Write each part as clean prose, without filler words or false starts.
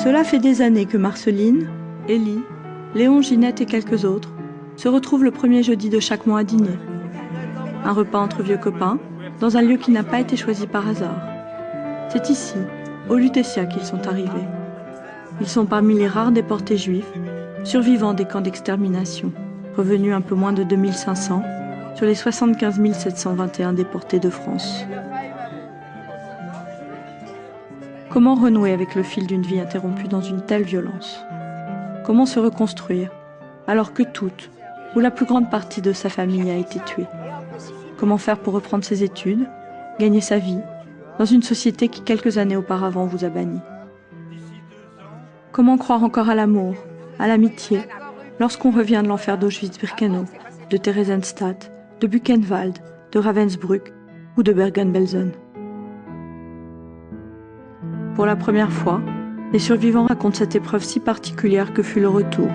Cela fait des années que Marceline, Élie, Léon, Ginette et quelques autres se retrouvent le premier jeudi de chaque mois à dîner. Un repas entre vieux copains, dans un lieu qui n'a pas été choisi par hasard. C'est ici, au Lutetia, qu'ils sont arrivés. Ils sont parmi les rares déportés juifs, survivants des camps d'extermination, revenus un peu moins de 2500 sur les 75 721 déportés de France. Comment renouer avec le fil d'une vie interrompue dans une telle violence? Comment se reconstruire, alors que toute, ou la plus grande partie de sa famille a été tuée? Comment faire pour reprendre ses études, gagner sa vie, dans une société qui quelques années auparavant vous a banni? Comment croire encore à l'amour, à l'amitié, lorsqu'on revient de l'enfer d'Auschwitz-Birkenau, de Theresienstadt, de Buchenwald, de Ravensbrück ou de Bergen-Belsen? Pour la première fois, les survivants racontent cette épreuve si particulière que fut le retour.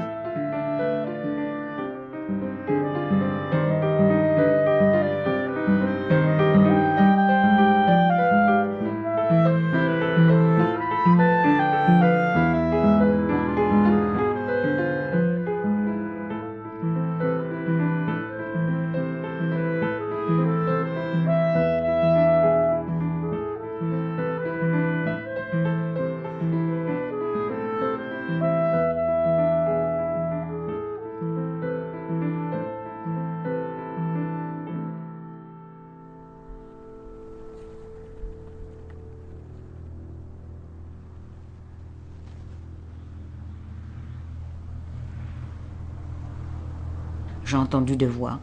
J'ai entendu des voix.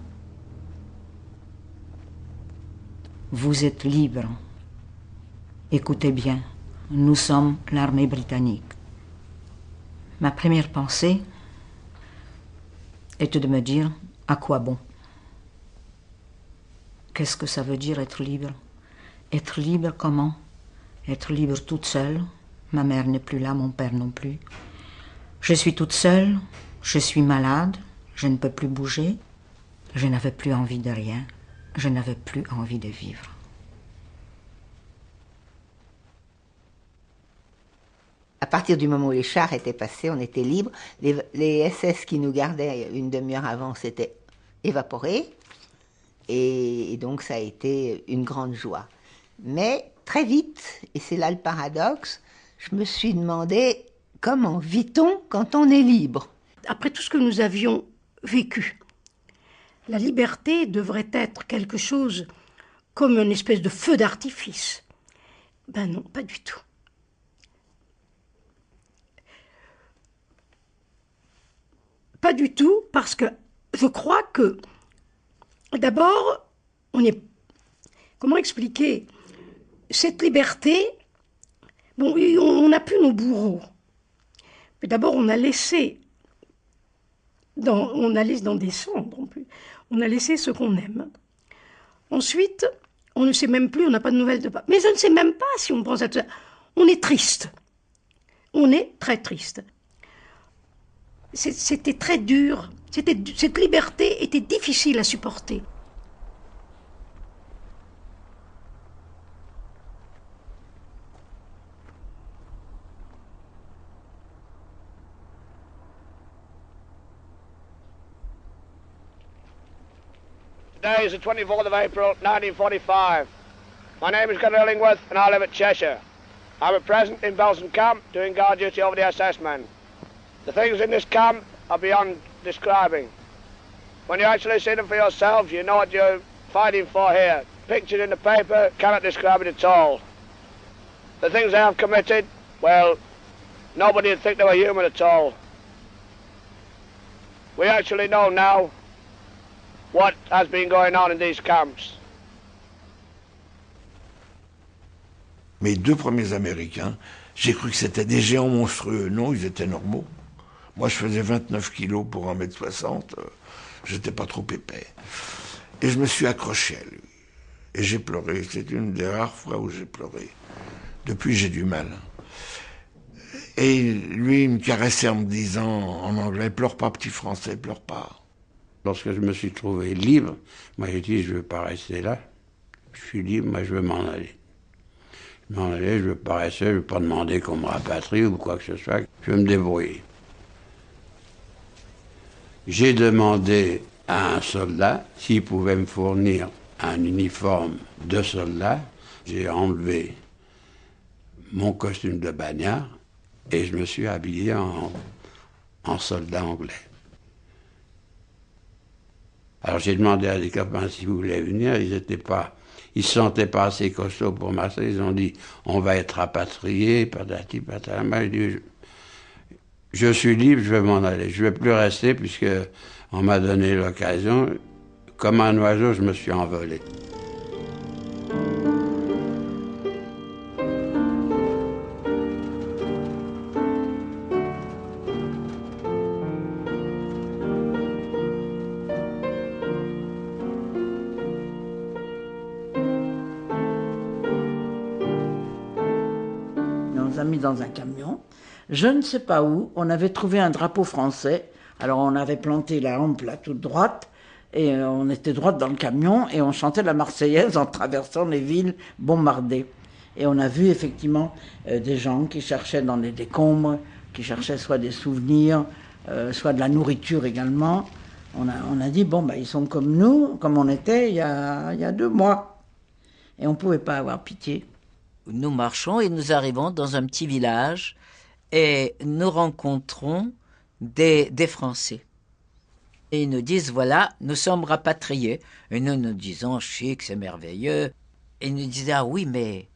Vous êtes libres. Écoutez bien, nous sommes l'armée britannique. Ma première pensée était de me dire, à quoi bon? Qu'est-ce que ça veut dire être libre? Être libre comment? Être libre toute seule. Ma mère n'est plus là, mon père non plus. Je suis toute seule, je suis malade. Je ne peux plus bouger, je n'avais plus envie de rien, je n'avais plus envie de vivre. À partir du moment où les chars étaient passés, on était libre. Les SS qui nous gardaient une demi-heure avant s'étaient évaporés. Et donc ça a été une grande joie. Mais très vite, et c'est là le paradoxe, je me suis demandé comment vit-on quand on est libre? Après tout ce que nous avions vécu, la liberté devrait être quelque chose comme une espèce de feu d'artifice. Ben non, pas du tout. Pas du tout, parce que je crois que, d'abord, comment expliquer cette liberté? Bon, on n'a plus nos bourreaux. Mais d'abord, on a laissé dans des cendres, on a laissé ce qu'on aime. Ensuite, on ne sait même plus, on n'a pas de nouvelles de pas. Mais je ne sais même pas si on pense à tout ça. On est triste. On est très triste. C'était très dur. Cette liberté était difficile à supporter. Today is the 24th of April, 1945. My name is Gunnar Illingworth and I live at Cheshire. I'm at present in Belsen camp doing guard duty over the SS men. The things in this camp are beyond describing. When you actually see them for yourselves, you know what you're fighting for here. Pictured in the paper cannot describe it at all. The things they have committed, well, nobody would think they were human at all. We actually know now what has been going on in these camps. Mes deux premiers Américains, j'ai cru que c'était des géants monstrueux. Non, ils étaient normaux. Moi, je faisais 29 kilos pour 1m60. J'étais pas trop épais. Et je me suis accroché à lui. Et j'ai pleuré. C'est une des rares fois où j'ai pleuré. Depuis, j'ai du mal. Et lui, il me caressait en me disant en anglais, pleure pas, petit français, pleure pas. Lorsque je me suis trouvé libre, moi j'ai dit, je ne veux pas rester là. Je suis libre, moi je veux m'en aller. Je m'en allais, je ne veux pas rester, je ne veux pas demander qu'on me rapatrie ou quoi que ce soit. Je vais me débrouiller. J'ai demandé à un soldat s'il pouvait me fournir un uniforme de soldat. J'ai enlevé mon costume de bagnard et je me suis habillé en soldat anglais. Alors j'ai demandé à des copains s'ils voulaient venir, ils se sentaient pas assez costauds pour m'asseoir, ils ont dit on va être rapatriés, patati patata. J'ai dit je suis libre, je vais m'en aller, je vais plus rester puisque on m'a donné l'occasion. Comme un oiseau, je me suis envolé. On nous a mis dans un camion. Je ne sais pas où, on avait trouvé un drapeau français. Alors on avait planté la hampe là toute droite et on était droite dans le camion et on chantait la Marseillaise en traversant les villes bombardées. Et on a vu effectivement des gens qui cherchaient dans les décombres, qui cherchaient soit des souvenirs, soit de la nourriture également. On a dit, bon, bah, ils sont comme nous, comme on était il y a 2 mois. Et on ne pouvait pas avoir pitié. Nous marchons et nous arrivons dans un petit village et nous rencontrons des Français. Et ils nous disent, voilà, nous sommes rapatriés. Et nous nous disons, chic, c'est merveilleux. Et ils nous disaient, ah oui, mais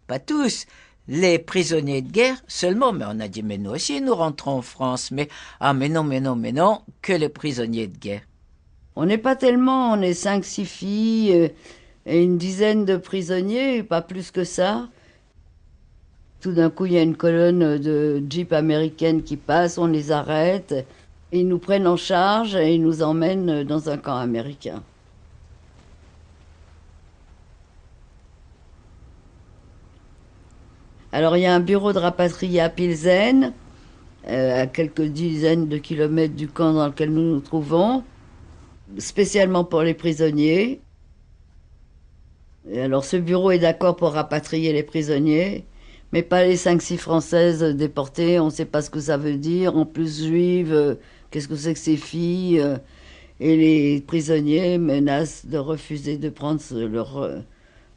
pas tous. Les prisonniers de guerre seulement. Mais on a dit, mais nous aussi, nous rentrons en France. Mais non, que les prisonniers de guerre. On n'est pas tellement, on est 5-6 filles et une dizaine de prisonniers, pas plus que ça. Tout d'un coup, il y a une colonne de jeeps américaines qui passe, on les arrête, ils nous prennent en charge et ils nous emmènent dans un camp américain. Alors, il y a un bureau de rapatriés à Pilsen, à quelques dizaines de kilomètres du camp dans lequel nous nous trouvons, spécialement pour les prisonniers. Et alors, ce bureau est d'accord pour rapatrier les prisonniers, mais pas les 5-6 Françaises déportées, on ne sait pas ce que ça veut dire. En plus, juives, qu'est-ce que c'est que ces filles Et les prisonniers menacent de refuser de prendre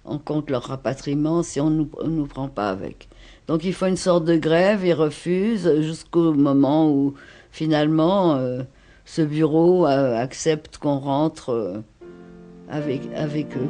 en compte leur rapatriement si on ne nous prend pas avec. Donc il faut une sorte de grève, ils refusent jusqu'au moment où finalement ce bureau accepte qu'on rentre avec eux.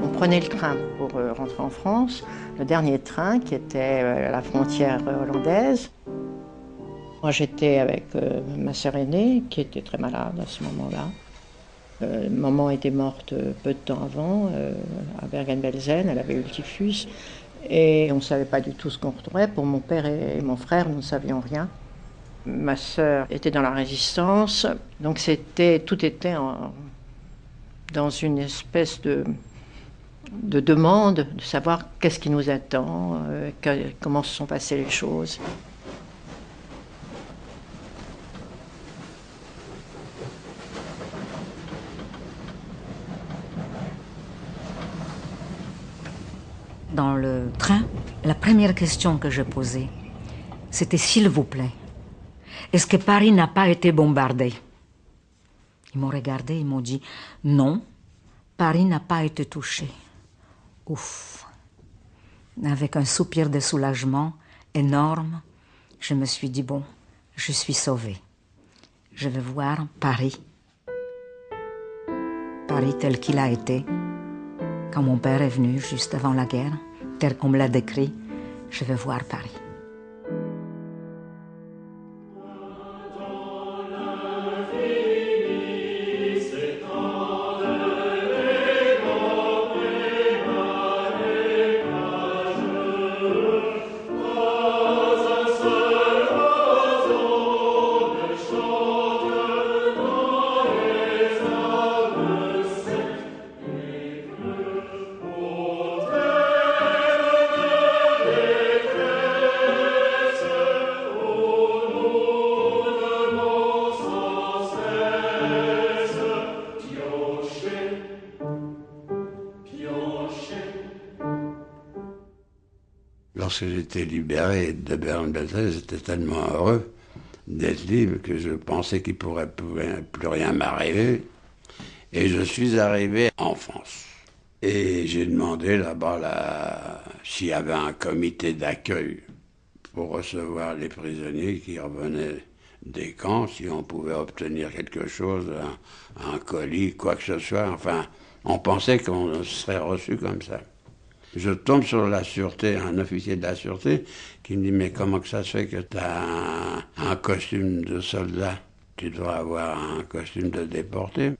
On prenait le train pour rentrer en France, le dernier train qui était à la frontière hollandaise. Moi j'étais avec ma sœur aînée qui était très malade à ce moment-là. Maman était morte peu de temps avant, à Bergen-Belsen, elle avait eu le typhus. Et on ne savait pas du tout ce qu'on retrouverait. Pour mon père et mon frère, nous ne savions rien. Ma sœur était dans la résistance, donc tout était dans une espèce de demande de savoir qu'est-ce qui nous attend, comment se sont passées les choses. Dans le train, la première question que je posais, c'était s'il vous plaît, est-ce que Paris n'a pas été bombardé? Ils m'ont regardé, ils m'ont dit non, Paris n'a pas été touché. Ouf. Avec un soupir de soulagement énorme, je me suis dit, bon, je suis sauvée. Je vais voir Paris. Paris tel qu'il a été. Quand mon père est venu juste avant la guerre, tel qu'on me l'a décrit, je vais voir Paris. Lorsque j'étais libéré de Bergen-Belsen, j'étais tellement heureux d'être libre que je pensais qu'il ne pourrait plus rien m'arriver. Et je suis arrivé en France. Et j'ai demandé là-bas s'il y avait un comité d'accueil pour recevoir les prisonniers qui revenaient des camps, si on pouvait obtenir quelque chose, un colis, quoi que ce soit. Enfin, on pensait qu'on serait reçu comme ça. Je tombe sur la sûreté, un officier de la sûreté, qui me dit « Mais comment que ça se fait que tu as un costume de soldat? Tu devrais avoir un costume de déporté.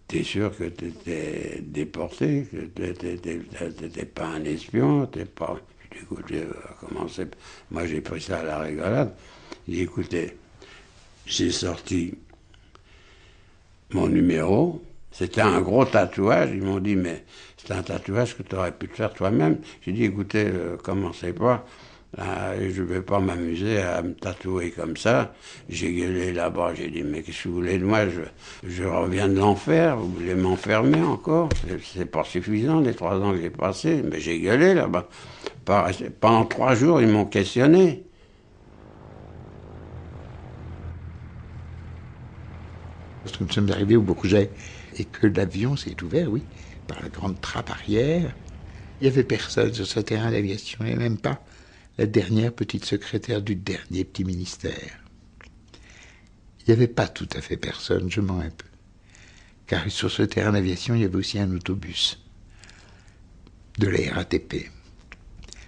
T'es sûr que tu étais déporté, que tu n'étais pas un espion, t'es pas... » Je dis « Écoutez, comment c'est... » Moi, j'ai pris ça à la rigolade. J'ai dit « Écoutez, j'ai sorti mon numéro. » C'était un gros tatouage. Ils m'ont dit « Mais c'est un tatouage que tu aurais pu te faire toi-même. » J'ai dit « Écoutez, commencez pas. Je ne vais pas m'amuser à me tatouer comme ça. » J'ai gueulé là-bas. J'ai dit « Mais qu'est-ce que vous voulez de moi? Je reviens de l'enfer. Vous voulez m'enfermer encore? C'est pas suffisant les 3 ans que j'ai passés. » Mais j'ai gueulé là-bas. Pendant 3 jours, ils m'ont questionné. Lorsque nous sommes arrivés au Bourget et que l'avion s'est ouvert, oui, par la grande trappe arrière, il n'y avait personne sur ce terrain d'aviation, et même pas la dernière petite secrétaire du dernier petit ministère. Il n'y avait pas tout à fait personne, je mens un peu. Car sur ce terrain d'aviation, il y avait aussi un autobus de la RATP.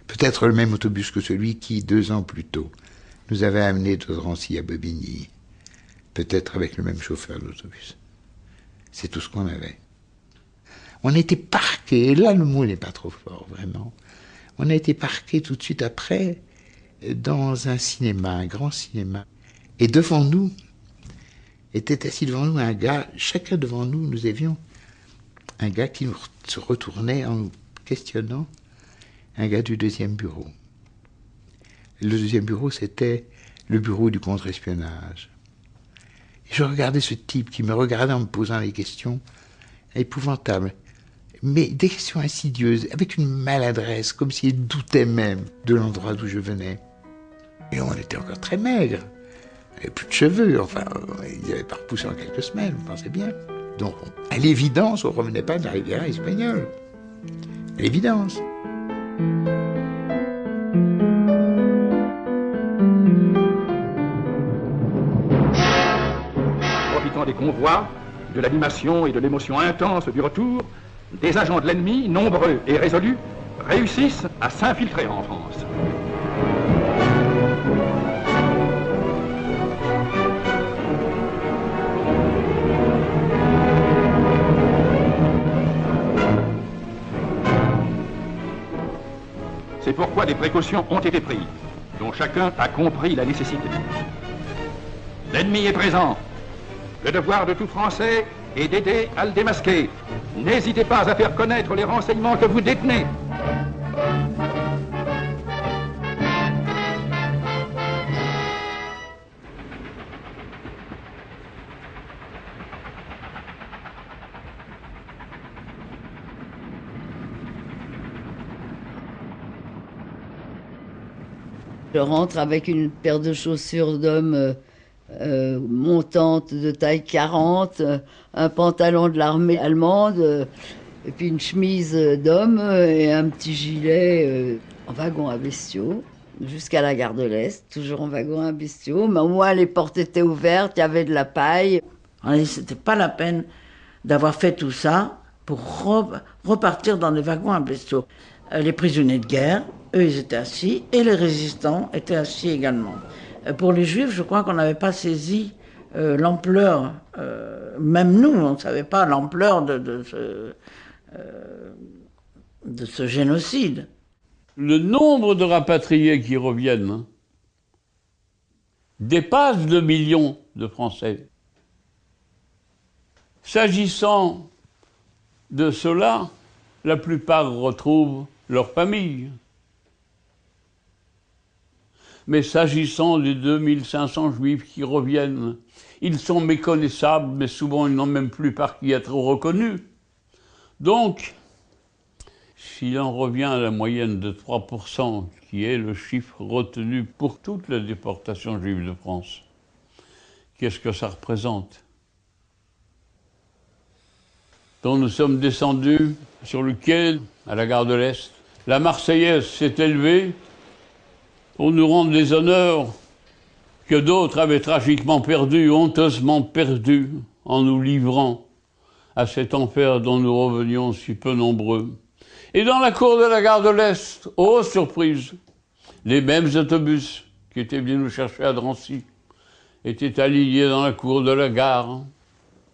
Peut-être le même autobus que celui qui, 2 ans plus tôt, nous avait amenés de Drancy à Bobigny. Peut-être avec le même chauffeur d'autobus. C'est tout ce qu'on avait. On a été parqués, et là le mot n'est pas trop fort, vraiment. On a été parqués tout de suite après dans un cinéma, un grand cinéma. Et devant nous, était assis devant nous un gars, chacun devant nous, nous avions un gars qui nous se retournait en nous questionnant, un gars du 2e bureau. Le 2e bureau, c'était le bureau du contre-espionnage. Et je regardais ce type qui me regardait en me posant des questions épouvantables, mais des questions insidieuses, avec une maladresse, comme s'il doutait même de l'endroit d'où je venais. Et on était encore très maigres, il n'y avait plus de cheveux, enfin, ils n'avaient pas repoussé en quelques semaines, vous pensez bien. Donc, à l'évidence, on ne revenait pas de la Riviera espagnole. À l'évidence. Profitant des convois, de l'animation et de l'émotion intense du retour, des agents de l'ennemi, nombreux et résolus, réussissent à s'infiltrer en France. C'est pourquoi des précautions ont été prises, dont chacun a compris la nécessité. L'ennemi est présent. Le devoir de tout Français est d'aider à le démasquer. N'hésitez pas à faire connaître les renseignements que vous détenez. Je rentre avec une paire de chaussures d'homme montante de taille 40, un pantalon de l'armée allemande, et puis une chemise d'homme et un petit gilet en wagon à bestiaux, jusqu'à la gare de l'Est, toujours en wagon à bestiaux. Mais au moins les portes étaient ouvertes, il y avait de la paille. C'était pas la peine d'avoir fait tout ça pour repartir dans des wagons à bestiaux. Les prisonniers de guerre, eux, ils étaient assis, et les résistants étaient assis également. Pour les Juifs, je crois qu'on n'avait pas saisi l'ampleur, même nous, on ne savait pas l'ampleur de ce génocide. Le nombre de rapatriés qui reviennent dépasse 2 millions de Français. S'agissant de cela, la plupart retrouvent leur famille. Mais s'agissant des 2500 Juifs qui reviennent, ils sont méconnaissables, mais souvent ils n'ont même plus par qui être reconnus. Donc, S'il en revient à la moyenne de 3%, qui est le chiffre retenu pour toute la déportation juive de France, qu'est-ce que ça représente? Donc nous sommes descendus sur le quai à la gare de l'Est. La Marseillaise s'est élevée pour nous rendre les honneurs que d'autres avaient tragiquement perdus, honteusement perdus, en nous livrant à cet enfer dont nous revenions si peu nombreux. Et dans la cour de la gare de l'Est, oh surprise, les mêmes autobus qui étaient venus nous chercher à Drancy étaient alignés dans la cour de la gare,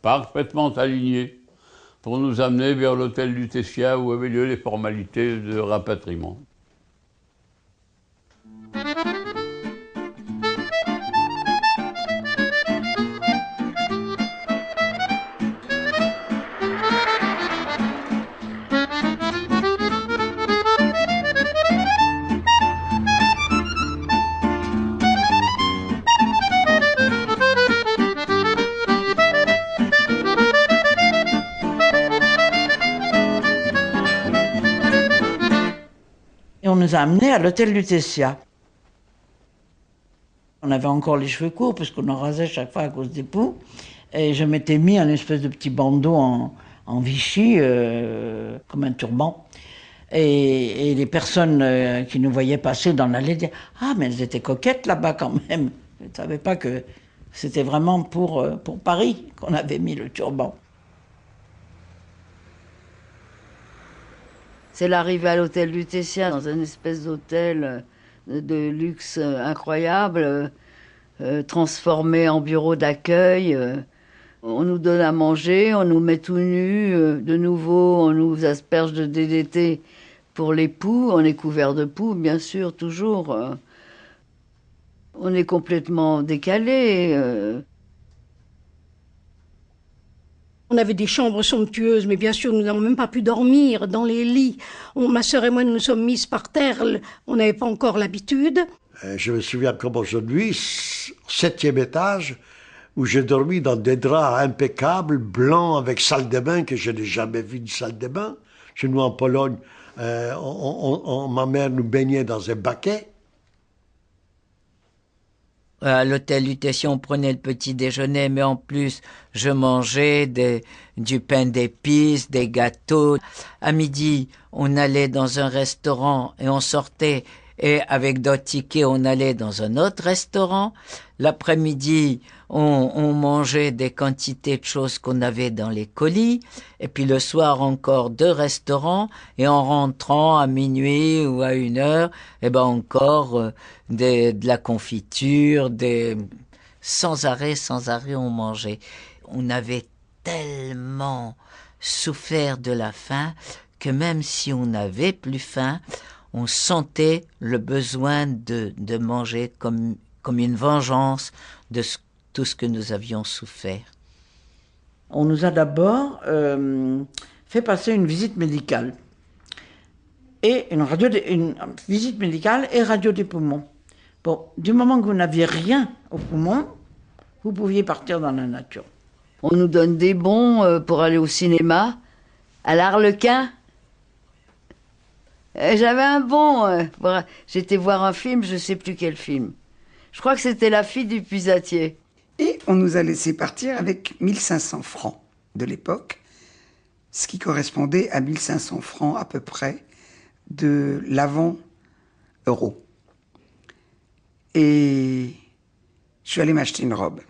parfaitement alignés, pour nous amener vers l'hôtel Lutetia où avaient lieu les formalités de rapatriement. Et on nous a amenés à l'hôtel Lutetia. On avait encore les cheveux courts, parce qu'on en rasait chaque fois à cause des poux. Et je m'étais mis un espèce de petit bandeau en Vichy, comme un turban. Et les personnes qui nous voyaient passer dans l'allée disaient « Ah, mais elles étaient coquettes là-bas quand même !» Je ne savais pas que c'était vraiment pour Paris qu'on avait mis le turban. C'est l'arrivée à l'hôtel Lutetia, dans une espèce d'hôtel de luxe incroyable, transformé en bureau d'accueil. On nous donne à manger, on nous met tout nus, de nouveau on nous asperge de DDT pour les poux, on est couvert de poux, bien sûr, toujours. On est complètement décalé. On avait des chambres somptueuses, mais bien sûr, nous n'avons même pas pu dormir dans les lits. Ma sœur et moi, nous nous sommes mises par terre. On n'avait pas encore l'habitude. Je me souviens comme aujourd'hui, 7e étage, où j'ai dormi dans des draps impeccables, blancs, avec salle de bain, que je n'ai jamais vu de salle de bain. Chez nous, en Pologne, ma mère nous baignait dans un baquet. À l'hôtel Lutetia, on prenait le petit déjeuner, mais en plus, je mangeais du pain d'épices, des gâteaux. À midi, on allait dans un restaurant et on sortait. Et avec d'autres tickets, on allait dans un autre restaurant. L'après-midi, on mangeait des quantités de choses qu'on avait dans les colis. Et puis le soir, encore 2 restaurants. Et en rentrant à minuit ou à 1h, eh ben encore de la confiture, sans arrêt, on mangeait. On avait tellement souffert de la faim que même si on n'avait plus faim, on sentait le besoin de manger comme une vengeance de tout ce que nous avions souffert. On nous a d'abord fait passer une visite médicale. Et une visite médicale et radio des poumons. Bon, du moment que vous n'aviez rien aux poumons, vous pouviez partir dans la nature. On nous donne des bons pour aller au cinéma, à l'Arlequin. J'avais un bon. J'étais voir un film, je ne sais plus quel film. Je crois que c'était La fille du puisatier. Et on nous a laissé partir avec 1500 francs de l'époque, ce qui correspondait à 1500 francs à peu près de l'avant-euro. Et je suis allé m'acheter une robe.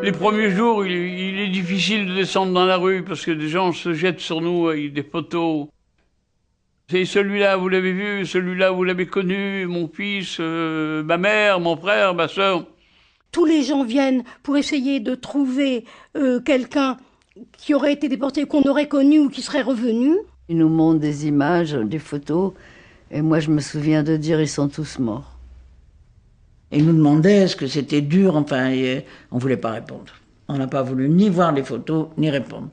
Les premiers jours, il est difficile de descendre dans la rue parce que des gens se jettent sur nous avec des photos. C'est celui-là, vous l'avez vu, celui-là, vous l'avez connu, mon fils, ma mère, mon frère, ma soeur. Tous les gens viennent pour essayer de trouver quelqu'un qui aurait été déporté, qu'on aurait connu ou qui serait revenu. Ils nous montrent des images, des photos, et moi je me souviens de dire ils sont tous morts. Et ils nous demandaient est-ce que c'était dur, enfin, et on ne voulait pas répondre. On n'a pas voulu ni voir les photos, ni répondre.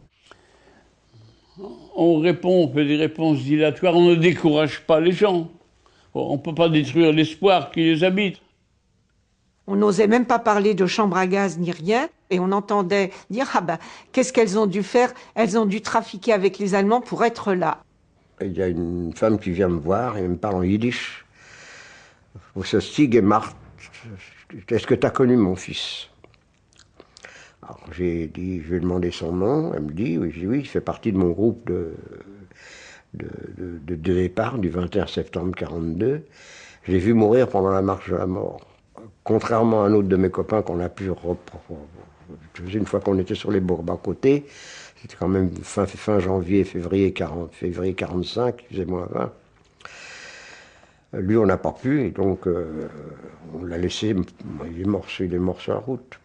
On répond, on fait des réponses dilatoires, on ne décourage pas les gens. On ne peut pas détruire l'espoir qui les habite. On n'osait même pas parler de chambre à gaz ni rien, et on entendait dire « Ah ben, qu'est-ce qu'elles ont dû faire? Elles ont dû trafiquer avec les Allemands pour être là. » Il y a une femme qui vient me voir et me parle en yiddish. « Wo ist Stig gemacht? Est-ce que tu as connu mon fils ?» Alors j'ai dit, je lui ai demandé son nom, elle me dit, oui, je dis, oui, il fait partie de mon groupe de départ du 21 septembre 1942. Je l'ai vu mourir pendant la marche de la mort. Contrairement à un autre de mes copains qu'on a pu une fois qu'on était sur les bourbes à côté, c'était quand même fin janvier, février 45, il faisait moins 20. Lui, on n'a pas pu, et donc on l'a laissé, il est mort sur la route.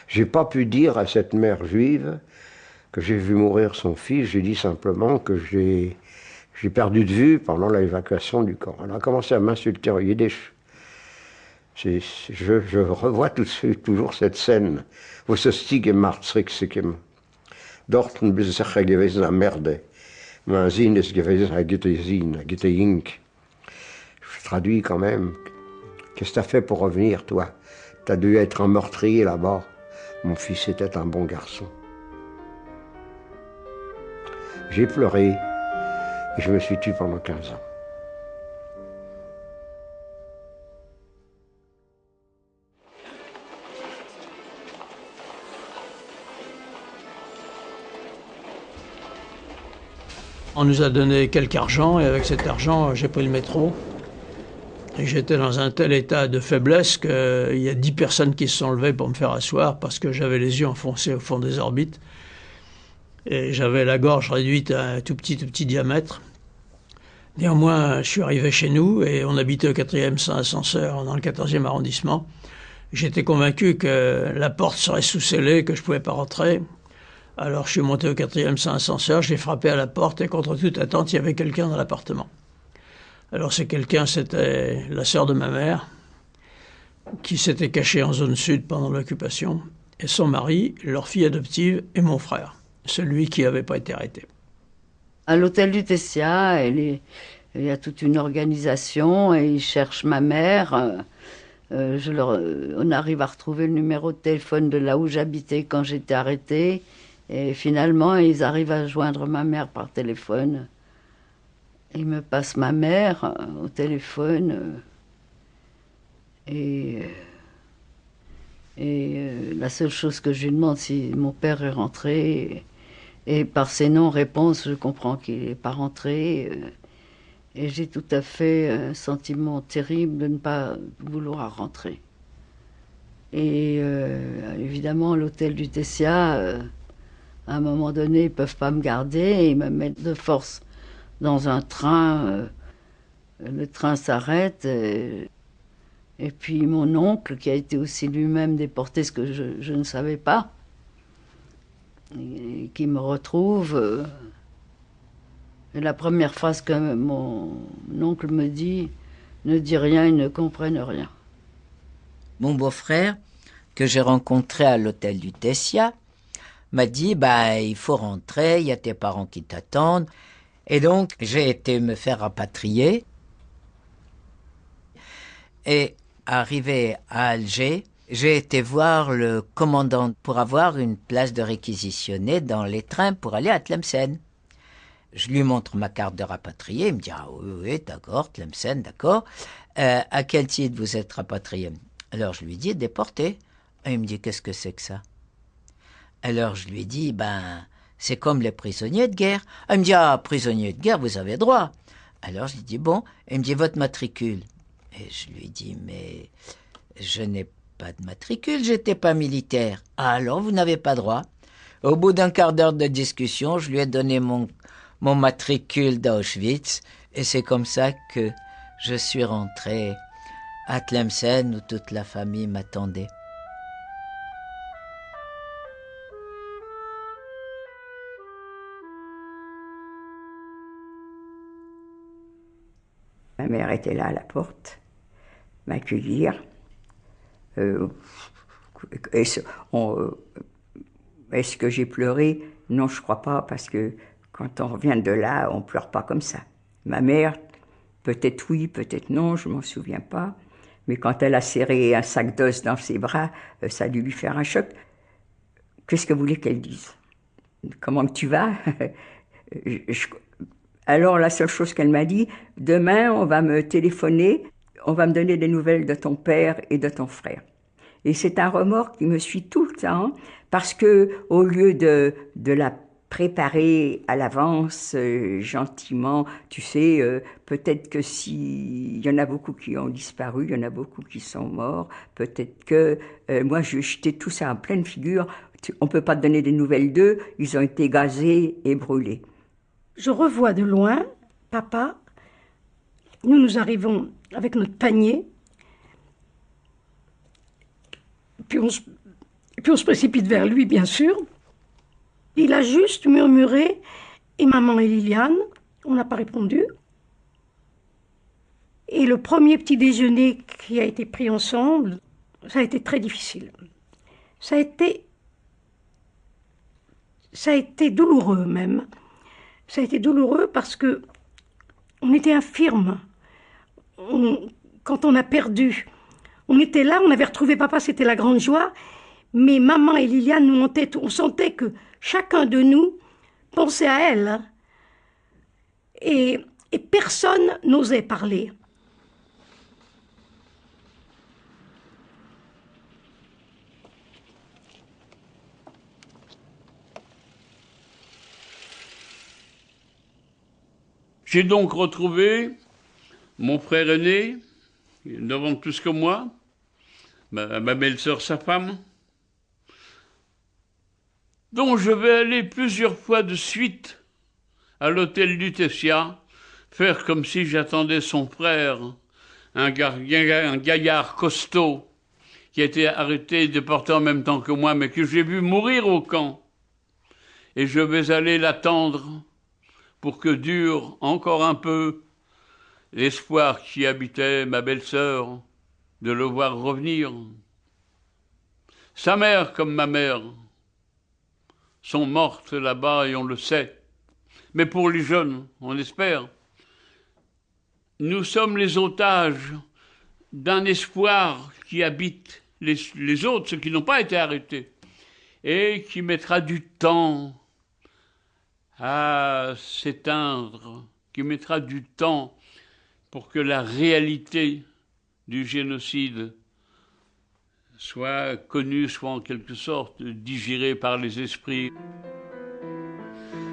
J'ai pas pu dire à cette mère juive que j'ai vu mourir son fils, j'ai dit simplement que j'ai perdu de vue pendant l'évacuation du camp. Elle a commencé à m'insulter en yiddish. Je revois toujours cette scène. Wo ist Stig gemacht, Zurücksicken. Dort bist du sicher gewesen am Merde. Mein Sinn ist gewesen, ein Gitter Jink. Je traduis quand même. Qu'est-ce que t'as fait pour revenir, toi? T'as dû être un meurtrier là-bas. Mon fils était un bon garçon. J'ai pleuré et je me suis tué pendant 15 ans. On nous a donné quelque argent et avec cet argent, j'ai pris le métro. Et j'étais dans un tel état de faiblesse qu'il y a 10 personnes qui se sont levées pour me faire asseoir parce que j'avais les yeux enfoncés au fond des orbites. Et j'avais la gorge réduite à un tout petit diamètre. Néanmoins, je suis arrivé chez nous et on habitait au 4e sans ascenseur dans le 14e arrondissement. J'étais convaincu que la porte serait sous-scellée, que je ne pouvais pas rentrer. Alors je suis monté au 4e sans ascenseur, j'ai frappé à la porte et contre toute attente, il y avait quelqu'un dans l'appartement. Alors ce quelqu'un, c'était la sœur de ma mère, qui s'était cachée en zone sud pendant l'occupation, et son mari, leur fille adoptive et mon frère, celui qui n'avait pas été arrêté. À l'hôtel du Tessia, il y a toute une organisation et ils cherchent ma mère. On arrive à retrouver le numéro de téléphone de là où j'habitais quand j'étais arrêtée. Et finalement, ils arrivent à joindre ma mère par téléphone. Ils me passent ma mère au téléphone. Et la seule chose que je lui demande, si mon père est rentré. Et par ses non-réponses, je comprends qu'il n'est pas rentré. Et j'ai tout à fait un sentiment terrible de ne pas vouloir rentrer. Et évidemment, l'hôtel du Tessia, à un moment donné, ils ne peuvent pas me garder et ils me mettent de force dans un train. Le train s'arrête. Et puis mon oncle, qui a été aussi lui-même déporté, ce que je ne savais pas, et qui me retrouve. Et la première phrase que mon oncle me dit, ne dis rien, ils ne comprennent rien. Mon beau-frère, que j'ai rencontré à l'hôtel du Tessia, m'a dit, il faut rentrer, il y a tes parents qui t'attendent. Et donc, j'ai été me faire rapatrier. Et arrivé à Alger, j'ai été voir le commandant pour avoir une place de réquisitionné dans les trains pour aller à Tlemcen. Je lui montre ma carte de rapatrié, il me dit « Ah oui, d'accord, Tlemcen, d'accord. À quel titre vous êtes rapatrié ?» Alors je lui dis « Déporté. » Et il me dit « Qu'est-ce que c'est que ça ?» Alors je lui dis « C'est comme les prisonniers de guerre. » Il me dit « Ah, prisonniers de guerre, vous avez droit. » Alors je lui dis « Bon. » Il me dit « Votre matricule. » Et je lui dis « Mais je n'ai pas de matricule, j'étais pas militaire. » Ah, alors vous n'avez pas droit. Au bout d'un quart d'heure de discussion, je lui ai donné mon matricule d'Auschwitz et c'est comme ça que je suis rentré à Tlemcen où toute la famille m'attendait. Ma mère était là à la porte, m'accueillir. Est-ce que j'ai pleuré? Non, je crois pas, parce que quand on revient de là, on pleure pas comme ça. Ma mère, peut-être oui, peut-être non, je m'en souviens pas. Mais quand elle a serré un sac d'os dans ses bras, ça a dû lui faire un choc. Qu'est-ce que vous voulez qu'elle dise? Comment tu vas? Alors la seule chose qu'elle m'a dit, demain on va me téléphoner, on va me donner des nouvelles de ton père et de ton frère. Et c'est un remords qui me suit tout le temps, parce que au lieu de la préparer à l'avance, gentiment, tu sais, peut-être que il y en a beaucoup qui ont disparu, il y en a beaucoup qui sont morts, peut-être que moi je jetais tout ça en pleine figure, on peut pas te donner des nouvelles d'eux, ils ont été gazés et brûlés. Je revois de loin papa, nous arrivons avec notre panier, puis on se précipite vers lui, bien sûr. Il a juste murmuré « Et maman et Liliane ?» On n'a pas répondu. Et le premier petit déjeuner qui a été pris ensemble, ça a été très difficile. Ça a été douloureux même. Ça a été douloureux parce que on était infirmes. Quand on a perdu, on était là, on avait retrouvé papa, c'était la grande joie. Mais maman et Liliane nous montaient, on sentait que chacun de nous pensait à elle. Hein. Et personne n'osait parler. J'ai donc retrouvé mon frère aîné, 9 ans de plus que moi, ma belle-sœur, sa femme, dont je vais aller plusieurs fois de suite à l'hôtel Lutetia, faire comme si j'attendais son frère, un gaillard costaud, qui a été arrêté et déporté en même temps que moi, mais que j'ai vu mourir au camp. Et je vais aller l'attendre pour que dure encore un peu l'espoir qui habitait ma belle-sœur de le voir revenir. Sa mère, comme ma mère, sont mortes là-bas et on le sait. Mais pour les jeunes, on espère. Nous sommes les otages d'un espoir qui habite les autres, ceux qui n'ont pas été arrêtés, et qui mettra du temps à s'éteindre, qui mettra du temps pour que la réalité du génocide soit connue, soit en quelque sorte digérée par les esprits.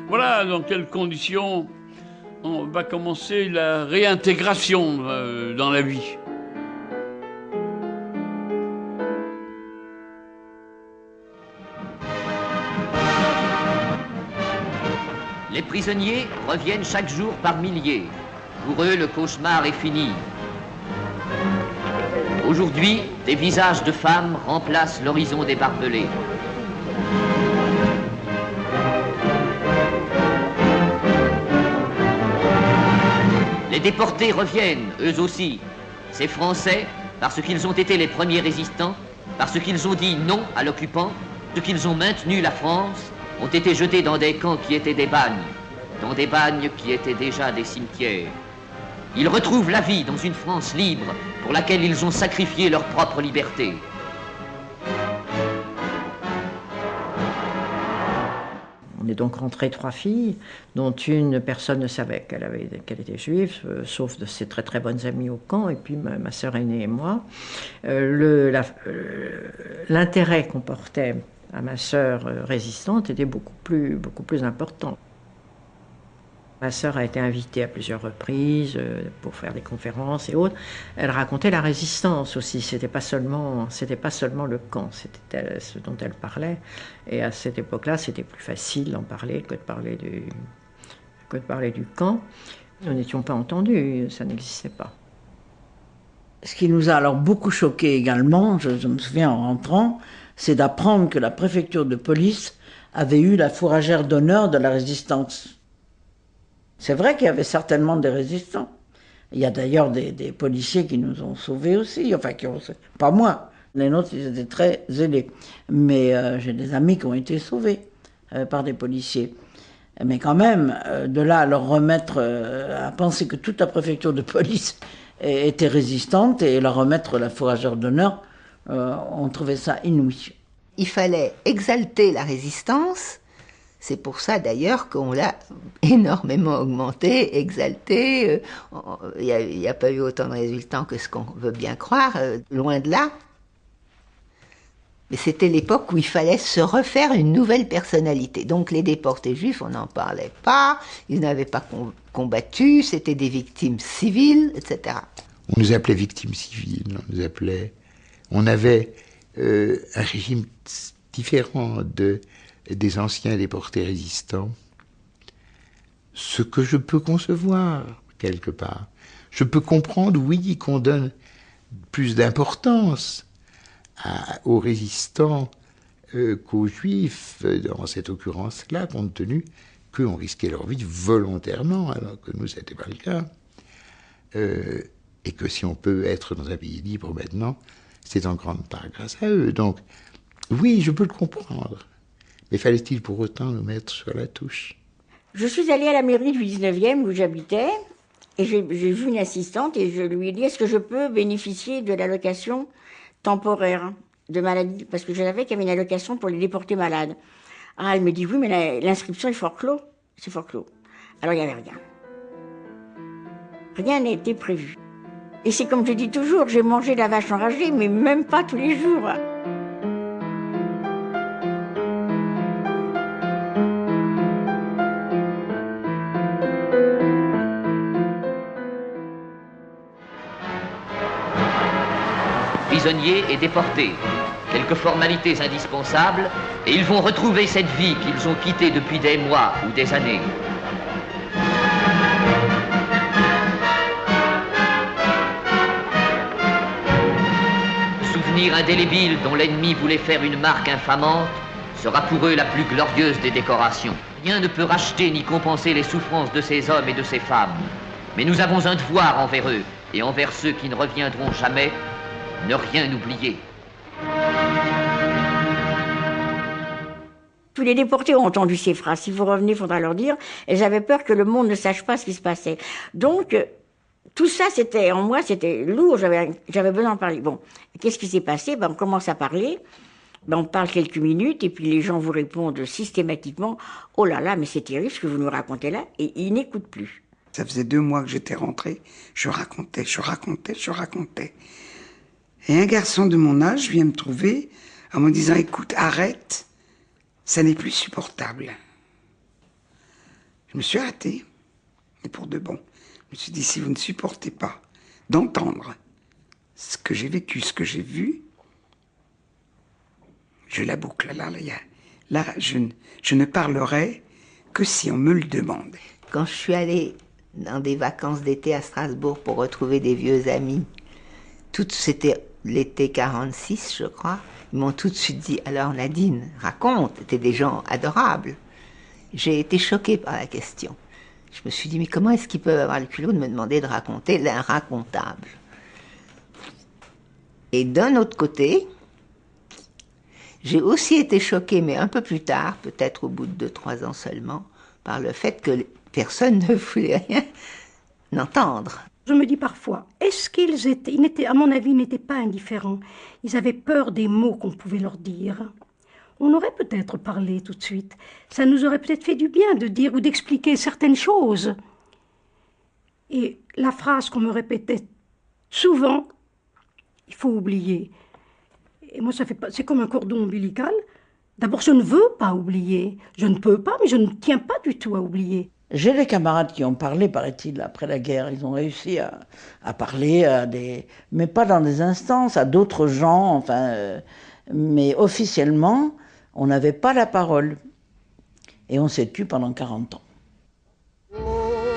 Voilà dans quelles conditions on va commencer la réintégration dans la vie. Les prisonniers reviennent chaque jour par milliers. Pour eux, le cauchemar est fini. Aujourd'hui, des visages de femmes remplacent l'horizon des barbelés. Les déportés reviennent, eux aussi. Ces Français, parce qu'ils ont été les premiers résistants, parce qu'ils ont dit non à l'occupant, parce qu'ils ont maintenu la France, ont été jetés dans des camps qui étaient des bagnes, dans des bagnes qui étaient déjà des cimetières. Ils retrouvent la vie dans une France libre pour laquelle ils ont sacrifié leur propre liberté. On est donc rentré 3 filles, dont une personne ne savait qu'elle était juive, sauf de ses très très bonnes amies au camp, et puis ma sœur aînée et moi. L'intérêt qu'on portait à ma sœur résistante était beaucoup plus important. Ma sœur a été invitée à plusieurs reprises pour faire des conférences et autres. Elle racontait la résistance aussi. C'était pas seulement le camp, c'était ce dont elle parlait. Et à cette époque-là, c'était plus facile d'en parler que de parler du camp. Nous n'étions pas entendus, ça n'existait pas. Ce qui nous a alors beaucoup choqué également, je me souviens en rentrant, c'est d'apprendre que la préfecture de police avait eu la fourragère d'honneur de la résistance. C'est vrai qu'il y avait certainement des résistants. Il y a d'ailleurs des policiers qui nous ont sauvés aussi, enfin, pas moi. Les nôtres, ils étaient très zélés. Mais j'ai des amis qui ont été sauvés par des policiers. Mais quand même, de là à leur remettre, à penser que toute la préfecture de police était résistante et leur remettre la fourragère d'honneur, on trouvait ça inouï. Il fallait exalter la résistance. C'est pour ça d'ailleurs qu'on l'a énormément augmenté, exalté. Il n'y a pas eu autant de résultats que ce qu'on veut bien croire, loin de là. Mais c'était l'époque où il fallait se refaire une nouvelle personnalité. Donc les déportés juifs, on n'en parlait pas, ils n'avaient pas combattu, c'était des victimes civiles, etc. On nous appelait victimes civiles, on avait un régime différent des anciens déportés résistants. Ce que je peux concevoir, quelque part. Je peux comprendre, oui, qu'on donne plus d'importance aux résistants qu'aux juifs, dans cette occurrence-là, compte tenu qu'on risquait leur vie volontairement, alors que nous, ce n'était pas le cas. Et que si on peut être dans un pays libre maintenant, c'est en grande part grâce à eux. Donc, oui, je peux le comprendre. Mais fallait-il pour autant nous mettre sur la touche? Je suis allée à la mairie du 19e où j'habitais, et j'ai vu une assistante, et je lui ai dit, est-ce que je peux bénéficier de l'allocation temporaire de maladie, parce que je savais qu'il y avait une allocation pour les déportés malades. Ah, elle me dit, oui, mais l'inscription est forclos. C'est forclos. Alors, il n'y avait rien. Rien n'a été prévu. Et c'est comme je dis toujours, j'ai mangé la vache enragée, mais même pas tous les jours. Prisonniers et déportés. Quelques formalités indispensables, et ils vont retrouver cette vie qu'ils ont quittée depuis des mois ou des années. Souvenir indélébile dont l'ennemi voulait faire une marque infamante sera pour eux la plus glorieuse des décorations. Rien ne peut racheter ni compenser les souffrances de ces hommes et de ces femmes. Mais nous avons un devoir envers eux et envers ceux qui ne reviendront jamais, ne rien oublier. Tous les déportés ont entendu ces phrases. Si vous revenez, il faudra leur dire. Elles avaient peur que le monde ne sache pas ce qui se passait. Donc, tout ça, c'était en moi, c'était lourd. J'avais besoin de parler. Bon, qu'est-ce qui s'est passé? On commence à parler. On parle quelques minutes et puis les gens vous répondent systématiquement. Oh là là, mais c'est terrible ce que vous nous racontez là. Et ils n'écoutent plus. Ça faisait 2 mois que j'étais rentré. Je racontais. Et un garçon de mon âge vient me trouver en me disant, écoute, arrête, ça n'est plus supportable. Je me suis arrêté, et pour de bon. Je me suis dit, si vous ne supportez pas d'entendre ce que j'ai vécu, ce que j'ai vu, je la boucle. Là, je ne parlerai que si on me le demande. Quand je suis allée dans des vacances d'été à Strasbourg pour retrouver des vieux amis, c'était l'été 46, je crois, ils m'ont tout de suite dit, alors Nadine, raconte, c'était des gens adorables. J'ai été choquée par la question. Je me suis dit, mais comment est-ce qu'ils peuvent avoir le culot de me demander de raconter l'inracontable? Et d'un autre côté, j'ai aussi été choquée, mais un peu plus tard, peut-être au bout de 2-3 ans seulement, par le fait que personne ne voulait rien entendre. Je me dis parfois, est-ce qu'ils étaient, à mon avis, ils n'étaient pas indifférents. Ils avaient peur des mots qu'on pouvait leur dire. On aurait peut-être parlé tout de suite. Ça nous aurait peut-être fait du bien de dire ou d'expliquer certaines choses. Et la phrase qu'on me répétait souvent, il faut oublier. Et moi, c'est comme un cordon ombilical. D'abord, je ne veux pas oublier. Je ne peux pas, mais je ne tiens pas du tout à oublier. J'ai des camarades qui ont parlé, paraît-il, après la guerre. Ils ont réussi à parler à mais pas dans des instances, à d'autres gens, enfin. Mais officiellement, on n'avait pas la parole. Et on s'est tu pendant 40 ans.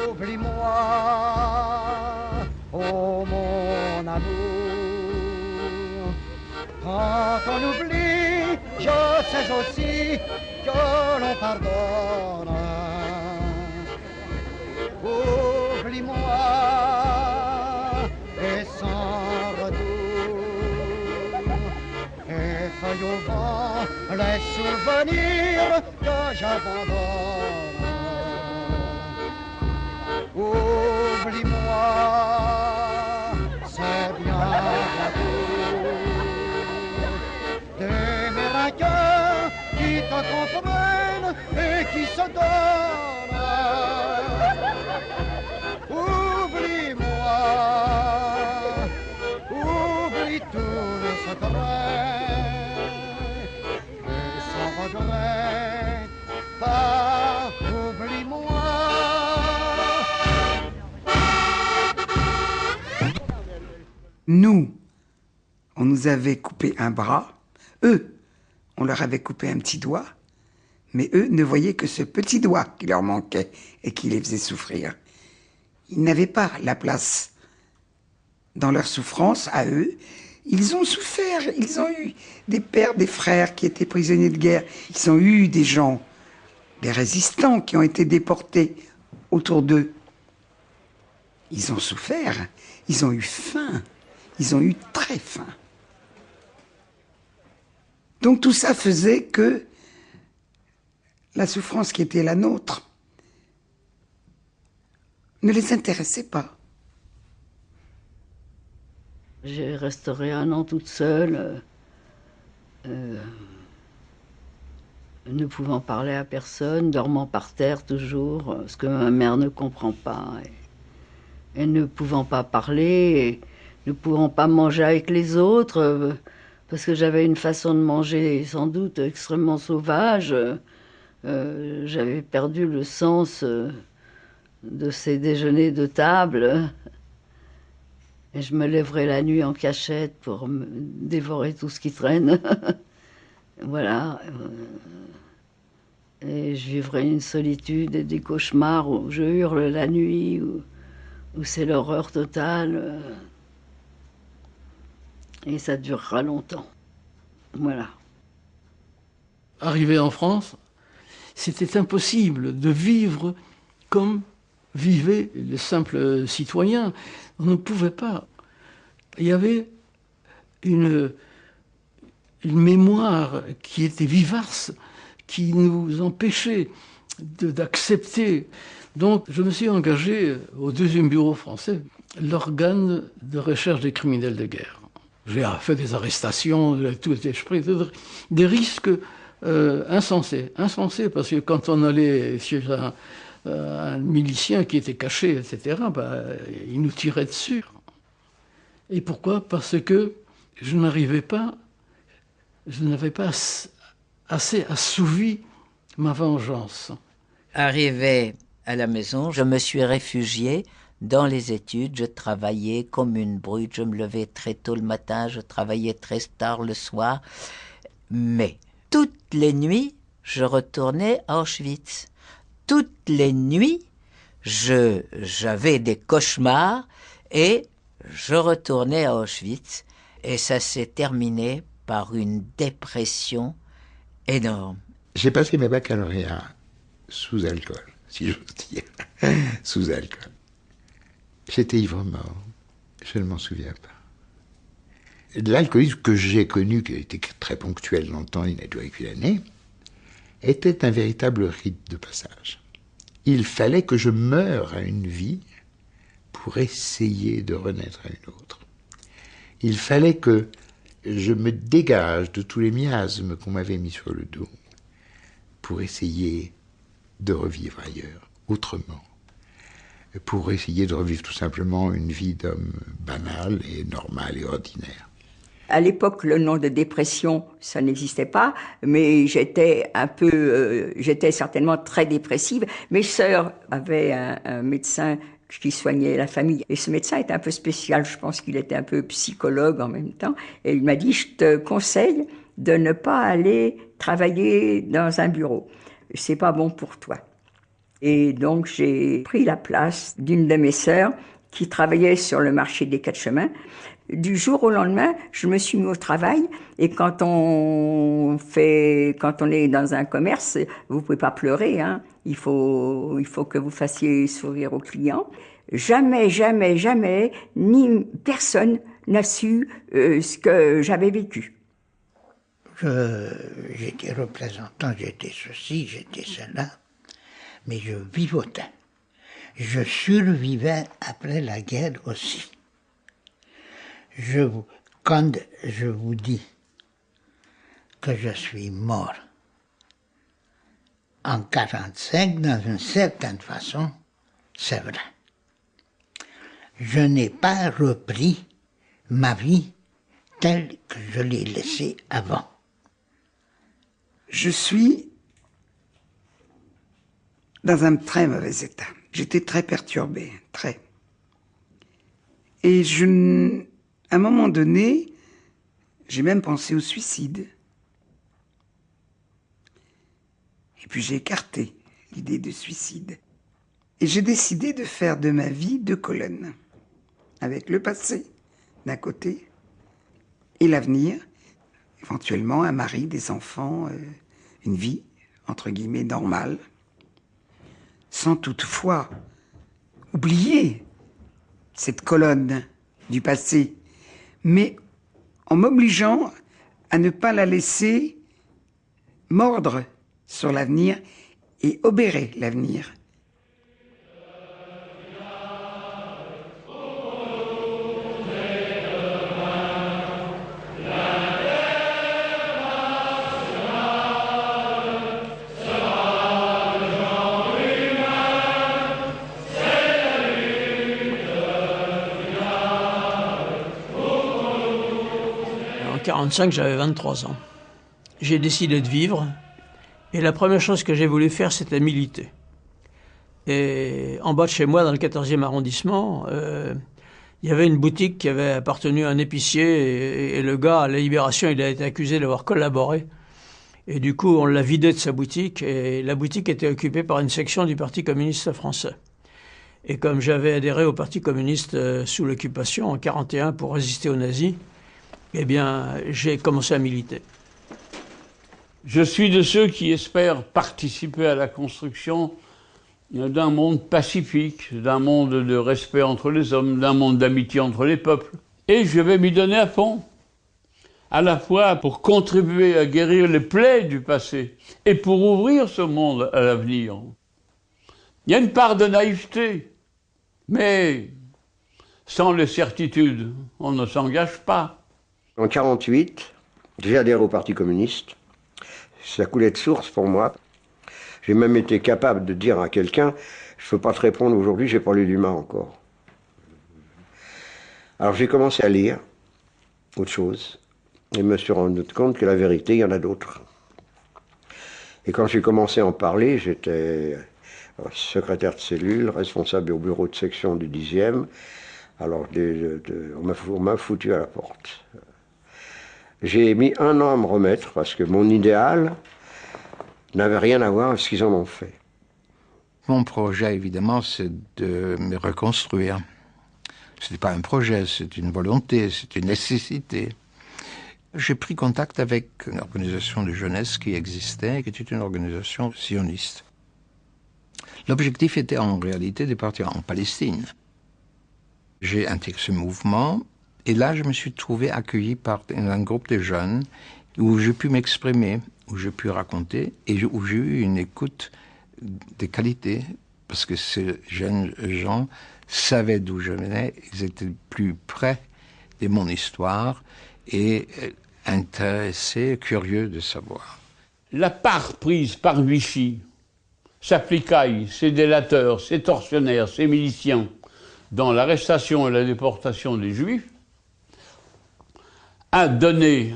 Oublie-moi, oh mon amour. Quand on oublie, je sais aussi que l'on pardonne. Oublie-moi et sans retour, feuilles au vent, les souvenirs que j'abandonne. Oublie-moi, c'est bien tout. Des miraculeux qui te comprennent et qui se donnent. Oublie-moi, oublie tous les secrets, et sans regret, pas oublie-moi. Nous, on nous avait coupé un bras, eux, on leur avait coupé un petit doigt, mais eux ne voyaient que ce petit doigt qui leur manquait et qui les faisait souffrir. Ils n'avaient pas la place dans leur souffrance à eux. Ils ont souffert, ils ont eu des pères, des frères qui étaient prisonniers de guerre, ils ont eu des gens, des résistants qui ont été déportés autour d'eux. Ils ont souffert, ils ont eu faim, ils ont eu très faim. Donc tout ça faisait que la souffrance qui était la nôtre ne les intéressait pas. J'ai resté un an toute seule, ne pouvant parler à personne, dormant par terre toujours, ce que ma mère ne comprend pas. Et ne pouvant pas parler, et ne pouvant pas manger avec les autres, parce que j'avais une façon de manger sans doute extrêmement sauvage. J'avais perdu le sens de ces déjeuners de table. Et je me lèverais la nuit en cachette pour me dévorer tout ce qui traîne. Voilà. Et je vivrais une solitude et des cauchemars où je hurle la nuit, où c'est l'horreur totale. Et ça durera longtemps. Voilà. Arrivé en France, c'était impossible de vivre comme vivaient les simples citoyens. On ne pouvait pas. Il y avait une mémoire qui était vivace, qui nous empêchait d'accepter. Donc je me suis engagé au 2e bureau français, l'organe de recherche des criminels de guerre. J'ai fait des arrestations, tout était pris, des risques insensés. Insensés parce que quand on allait chez un milicien qui était caché, etc., il nous tirait dessus. Et pourquoi? Parce que je n'avais pas assez assouvi ma vengeance. Arrivé à la maison, je me suis réfugié dans les études. Je travaillais comme une brute, je me levais très tôt le matin, je travaillais très tard le soir. Mais toutes les nuits, je retournais à Auschwitz. Toutes les nuits, j'avais des cauchemars et je retournais à Auschwitz. Et ça s'est terminé par une dépression énorme. J'ai passé mes baccalauréats sous alcool, si j'ose dire, sous alcool. J'étais ivre-mort, je ne m'en souviens pas. L'alcoolisme que j'ai connu, qui était très ponctuel dans le temps, il n'a duré qu'une année, était un véritable rite de passage. Il fallait que je meure à une vie pour essayer de renaître à une autre. Il fallait que je me dégage de tous les miasmes qu'on m'avait mis sur le dos pour essayer de revivre ailleurs, autrement. Pour essayer de revivre tout simplement une vie d'homme banal et normal et ordinaire. À l'époque, le nom de dépression, ça n'existait pas, mais j'étais certainement très dépressive. Mes sœurs avaient un médecin qui soignait la famille. Et ce médecin était un peu spécial, je pense qu'il était un peu psychologue en même temps. Et il m'a dit, je te conseille de ne pas aller travailler dans un bureau. C'est pas bon pour toi. Et donc j'ai pris la place d'une de mes sœurs qui travaillait sur le marché des 4 chemins. Du jour au lendemain, je me suis mis au travail. Et quand on est dans un commerce, vous pouvez pas pleurer, hein. Il faut que vous fassiez sourire aux clients. Jamais, jamais, jamais, personne n'a su ce que j'avais vécu. J'étais représentant, j'étais ceci, j'étais cela, mais je vivotais. Je survivais après la guerre aussi. Quand je vous dis que je suis mort en 1945, dans une certaine façon, c'est vrai. Je n'ai pas repris ma vie telle que je l'ai laissée avant. Je suis dans un très mauvais état. J'étais très perturbé, très. Et à un moment donné, j'ai même pensé au suicide. Et puis j'ai écarté l'idée de suicide. Et j'ai décidé de faire de ma vie 2 colonnes, avec le passé d'un côté et l'avenir, éventuellement un mari, des enfants, une vie, entre guillemets, normale, sans toutefois oublier cette colonne du passé, mais en m'obligeant à ne pas la laisser mordre sur l'avenir et obérer l'avenir. En 1945, j'avais 23 ans. J'ai décidé de vivre, et la première chose que j'ai voulu faire, c'était militer. Et en bas de chez moi, dans le 14e arrondissement, il y avait une boutique qui avait appartenu à un épicier, et le gars, à la Libération, il a été accusé d'avoir collaboré. Et du coup, on l'a vidé de sa boutique, et la boutique était occupée par une section du Parti communiste français. Et comme j'avais adhéré au Parti communiste sous l'occupation en 1941 pour résister aux nazis, eh bien, j'ai commencé à militer. Je suis de ceux qui espèrent participer à la construction d'un monde pacifique, d'un monde de respect entre les hommes, d'un monde d'amitié entre les peuples. Et je vais m'y donner à fond, à la fois pour contribuer à guérir les plaies du passé et pour ouvrir ce monde à l'avenir. Il y a une part de naïveté, mais sans les certitudes, on ne s'engage pas. En 1948, j'ai adhéré au Parti communiste. Ça coulait de source pour moi. J'ai même été capable de dire à quelqu'un, je ne peux pas te répondre aujourd'hui, j'ai pas lu l'humain encore. Alors j'ai commencé à lire autre chose et me suis rendu compte que la vérité, il y en a d'autres. Et quand j'ai commencé à en parler, j'étais secrétaire de cellule, responsable au bureau de section du 10e. Alors on m'a foutu à la porte. J'ai mis 1 an à me remettre parce que mon idéal n'avait rien à voir avec ce qu'ils en ont fait. Mon projet, évidemment, c'est de me reconstruire. Ce n'est pas un projet, c'est une volonté, c'est une nécessité. J'ai pris contact avec une organisation de jeunesse qui existait, qui était une organisation sioniste. L'objectif était en réalité de partir en Palestine. J'ai intégré ce mouvement. Et là, je me suis trouvé accueilli par un groupe de jeunes où j'ai pu m'exprimer, où j'ai pu raconter et où j'ai eu une écoute de qualité parce que ces jeunes gens savaient d'où je venais, ils étaient plus près de mon histoire et intéressés, curieux de savoir. La part prise par Vichy, sa flicaille, ses délateurs, ses tortionnaires, ses miliciens dans l'arrestation et la déportation des Juifs a donné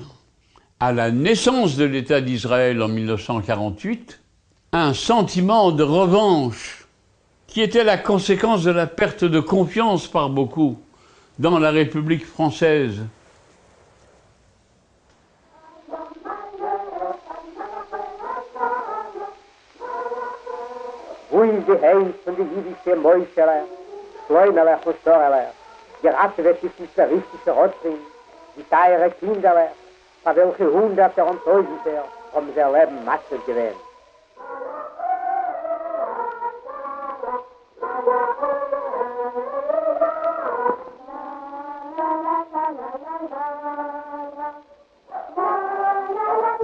à la naissance de l'État d'Israël en 1948 un sentiment de revanche qui était la conséquence de la perte de confiance par beaucoup dans la République française. Wohin die Heim von die jüdische Meuscheler, Schleunerler, Versteuerler, gerade wird die sozialistische Rotring, die teure Kinderler, für welche Hunderte und Tausende haben sie ihr Leben Masse gewählt.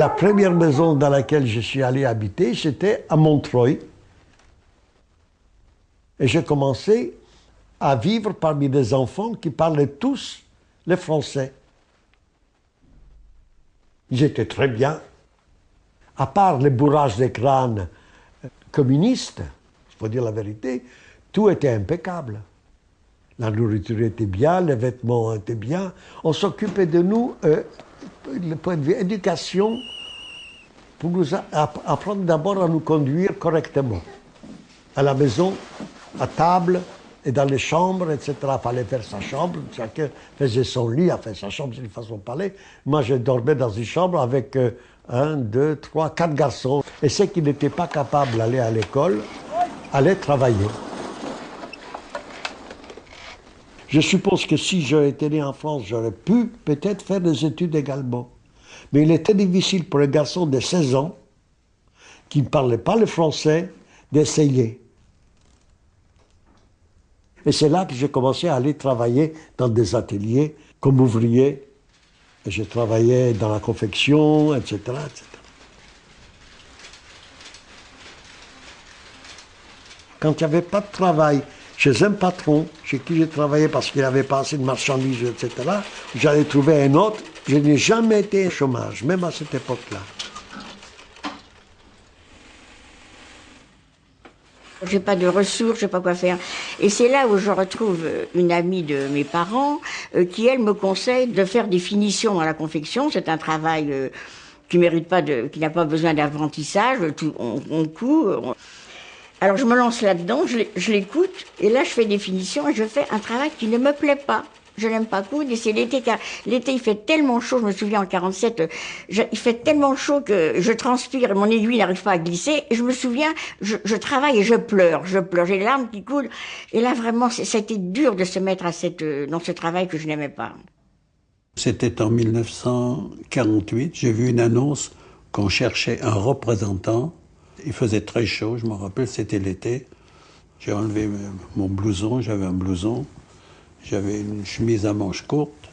La première maison dans laquelle je suis allé habiter, c'était à Montreuil. Et j'ai commencé à vivre parmi des enfants qui parlaient tous le français. Ils étaient très bien. À part les bourrages des crânes communistes, il faut dire la vérité, tout était impeccable. La nourriture était bien, les vêtements étaient bien. On s'occupait de nous, le point de vue éducation, pour nous apprendre d'abord à nous conduire correctement. À la maison, à table et dans les chambres, etc. Il fallait faire sa chambre, chacun faisait son lit, enfin sa chambre c'est une façon de parler. Moi je dormais dans une chambre avec 1, 2, 3, 4 garçons. Et ceux qui n'étaient pas capables d'aller à l'école allaient travailler. Je suppose que si j'aurais été né en France, j'aurais pu peut-être faire des études également. Mais il était difficile pour les garçons de 16 ans, qui ne parlaient pas le français, d'essayer. Et c'est là que j'ai commencé à aller travailler dans des ateliers comme ouvrier. Et j'ai travaillé dans la confection, etc., etc. Quand il n'y avait pas de travail chez un patron, chez qui j'ai travaillé parce qu'il n'avait pas assez de marchandises, etc., j'allais trouver un autre. Je n'ai jamais été au chômage, même à cette époque-là. J'ai pas de ressources, je sais pas quoi faire. Et c'est là où je retrouve une amie de mes parents qui, elle, me conseille de faire des finitions à la confection. C'est un travail qui mérite pas qui n'a pas besoin d'apprentissage. On coud. Alors je me lance là-dedans, je l'écoute, et là je fais des finitions et je fais un travail qui ne me plaît pas. Je n'aime pas coudre, et c'est l'été, car l'été il fait tellement chaud, je me souviens en 47, il fait tellement chaud que je transpire, mon aiguille n'arrive pas à glisser, et je me souviens, je travaille et je pleure, j'ai les larmes qui coulent, et là vraiment, ça a été dur de se mettre dans ce travail que je n'aimais pas. C'était en 1948, j'ai vu une annonce qu'on cherchait un représentant. Il faisait très chaud, je me rappelle, c'était l'été. J'ai enlevé mon blouson, j'avais un blouson. J'avais une chemise à manches courtes.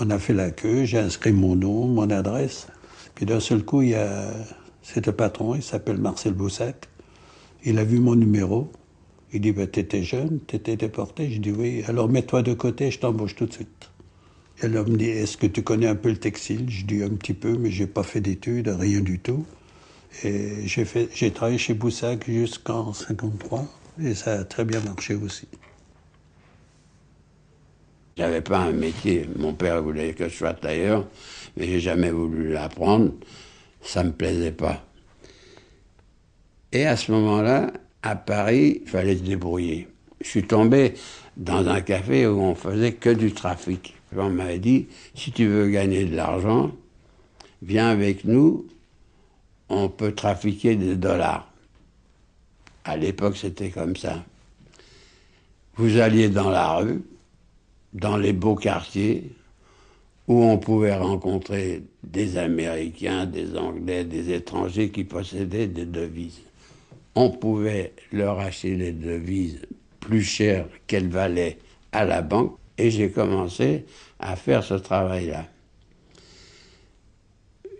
On a fait la queue, j'ai inscrit mon nom, mon adresse. Puis d'un seul coup, il y a cet patron, il s'appelle Marcel Boussac. Il a vu mon numéro. Il dit, bah, t'étais jeune, t'étais déporté. Je dis, oui, alors mets-toi de côté, je t'embauche tout de suite. Et l'homme me dit, est-ce que tu connais un peu le textile? Je dis, un petit peu, mais j'ai pas fait d'études, rien du tout. Et j'ai travaillé chez Boussac jusqu'en 1953, et ça a très bien marché aussi. J'avais pas un métier. Mon père voulait que je sois tailleur, mais j'ai jamais voulu l'apprendre. Ça me plaisait pas. Et à ce moment-là, à Paris, il fallait se débrouiller. Je suis tombé dans un café où on faisait que du trafic. On m'avait dit, si tu veux gagner de l'argent, viens avec nous, on peut trafiquer des dollars. À l'époque, c'était comme ça. Vous alliez dans la rue, dans les beaux quartiers, où on pouvait rencontrer des Américains, des Anglais, des étrangers qui possédaient des devises. On pouvait leur acheter les devises plus chères qu'elles valaient à la banque, et j'ai commencé à faire ce travail-là.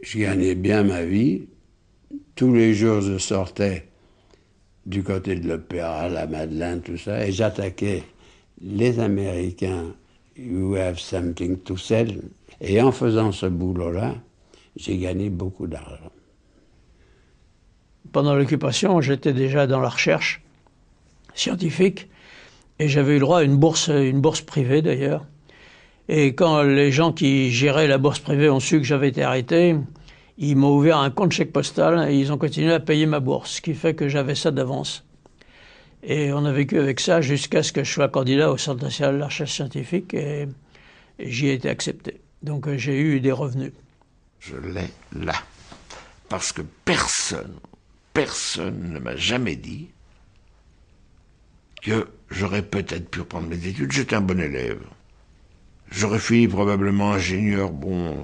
Je gagnais bien ma vie. Tous les jours, je sortais du côté de l'Opéra, la Madeleine, tout ça, et j'attaquais les Américains You have something to sell. Et en faisant ce boulot-là, j'ai gagné beaucoup d'argent. Pendant l'occupation, j'étais déjà dans la recherche scientifique et j'avais eu le droit à une bourse privée d'ailleurs. Et quand les gens qui géraient la bourse privée ont su que j'avais été arrêté, ils m'ont ouvert un compte chèque postal et ils ont continué à payer ma bourse, ce qui fait que j'avais ça d'avance. Et on a vécu avec ça jusqu'à ce que je sois candidat au Centre national de la recherche scientifique et j'y ai été accepté. Donc j'ai eu des revenus. Je l'ai là. Parce que personne ne m'a jamais dit que j'aurais peut-être pu reprendre mes études. J'étais un bon élève. J'aurais fini probablement ingénieur, bon,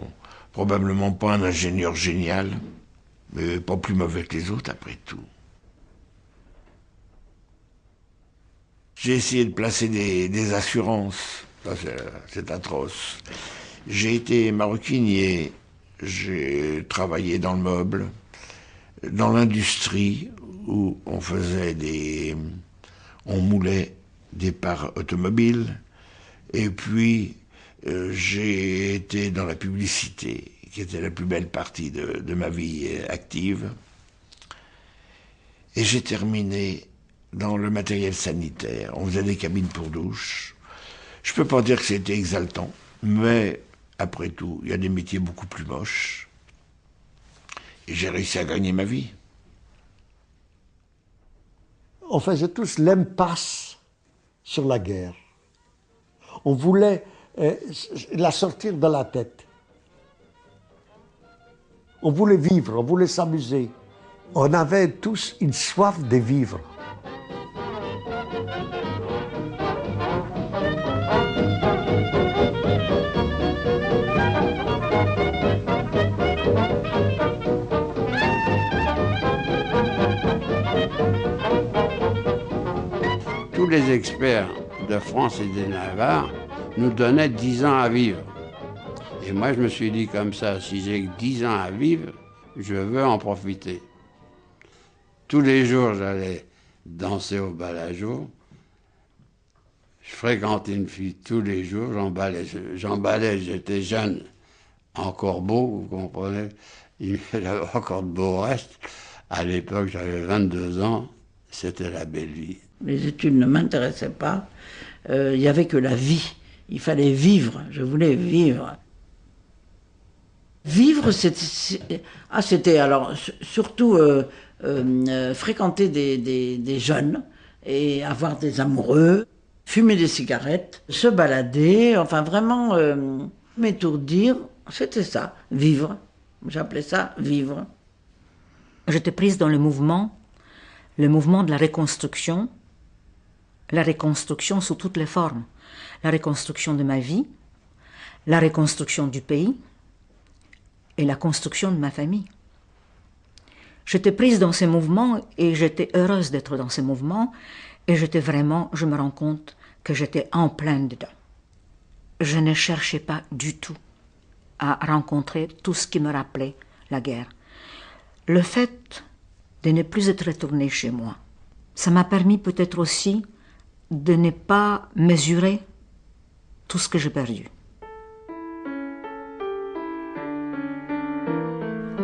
probablement pas un ingénieur génial, mais pas plus mauvais que les autres après tout. J'ai essayé de placer des assurances. C'est atroce. J'ai été maroquinier, j'ai travaillé dans le meuble, dans l'industrie où on moulait des parts automobiles, et puis j'ai été dans la publicité, qui était la plus belle partie de ma vie active, et j'ai terminé dans le matériel sanitaire. On faisait des cabines pour douche. Je peux pas dire que c'était exaltant, mais après tout, il y a des métiers beaucoup plus moches. Et j'ai réussi à gagner ma vie. On faisait tous l'impasse sur la guerre. On voulait la sortir de la tête. On voulait vivre, on voulait s'amuser. On avait tous une soif de vivre. Tous les experts de France et de Navarre nous donnaient 10 ans à vivre. Et moi, je me suis dit comme ça, si j'ai 10 ans à vivre, je veux en profiter. Tous les jours, j'allais danser au bal à jour. Je fréquentais une fille tous les jours, j'emballais, j'étais jeune, encore beau, vous comprenez. Il y avait encore de beaux restes. À l'époque, j'avais 22 ans, c'était la belle vie. Les études ne m'intéressaient pas, il n'y avait que la vie. Il fallait vivre, je voulais vivre. Vivre, c'était alors surtout fréquenter des jeunes et avoir des amoureux, fumer des cigarettes, se balader, enfin vraiment m'étourdir, c'était ça, vivre. J'appelais ça vivre. J'étais prise dans le mouvement de la reconstruction sous toutes les formes. La reconstruction de ma vie, la reconstruction du pays et la construction de ma famille. J'étais prise dans ces mouvements et j'étais heureuse d'être dans ces mouvements et je me rends compte que j'étais en plein dedans. Je ne cherchais pas du tout à rencontrer tout ce qui me rappelait la guerre. Le fait de ne plus être retournée chez moi, ça m'a permis peut-être aussi de ne pas mesurer tout ce que j'ai perdu.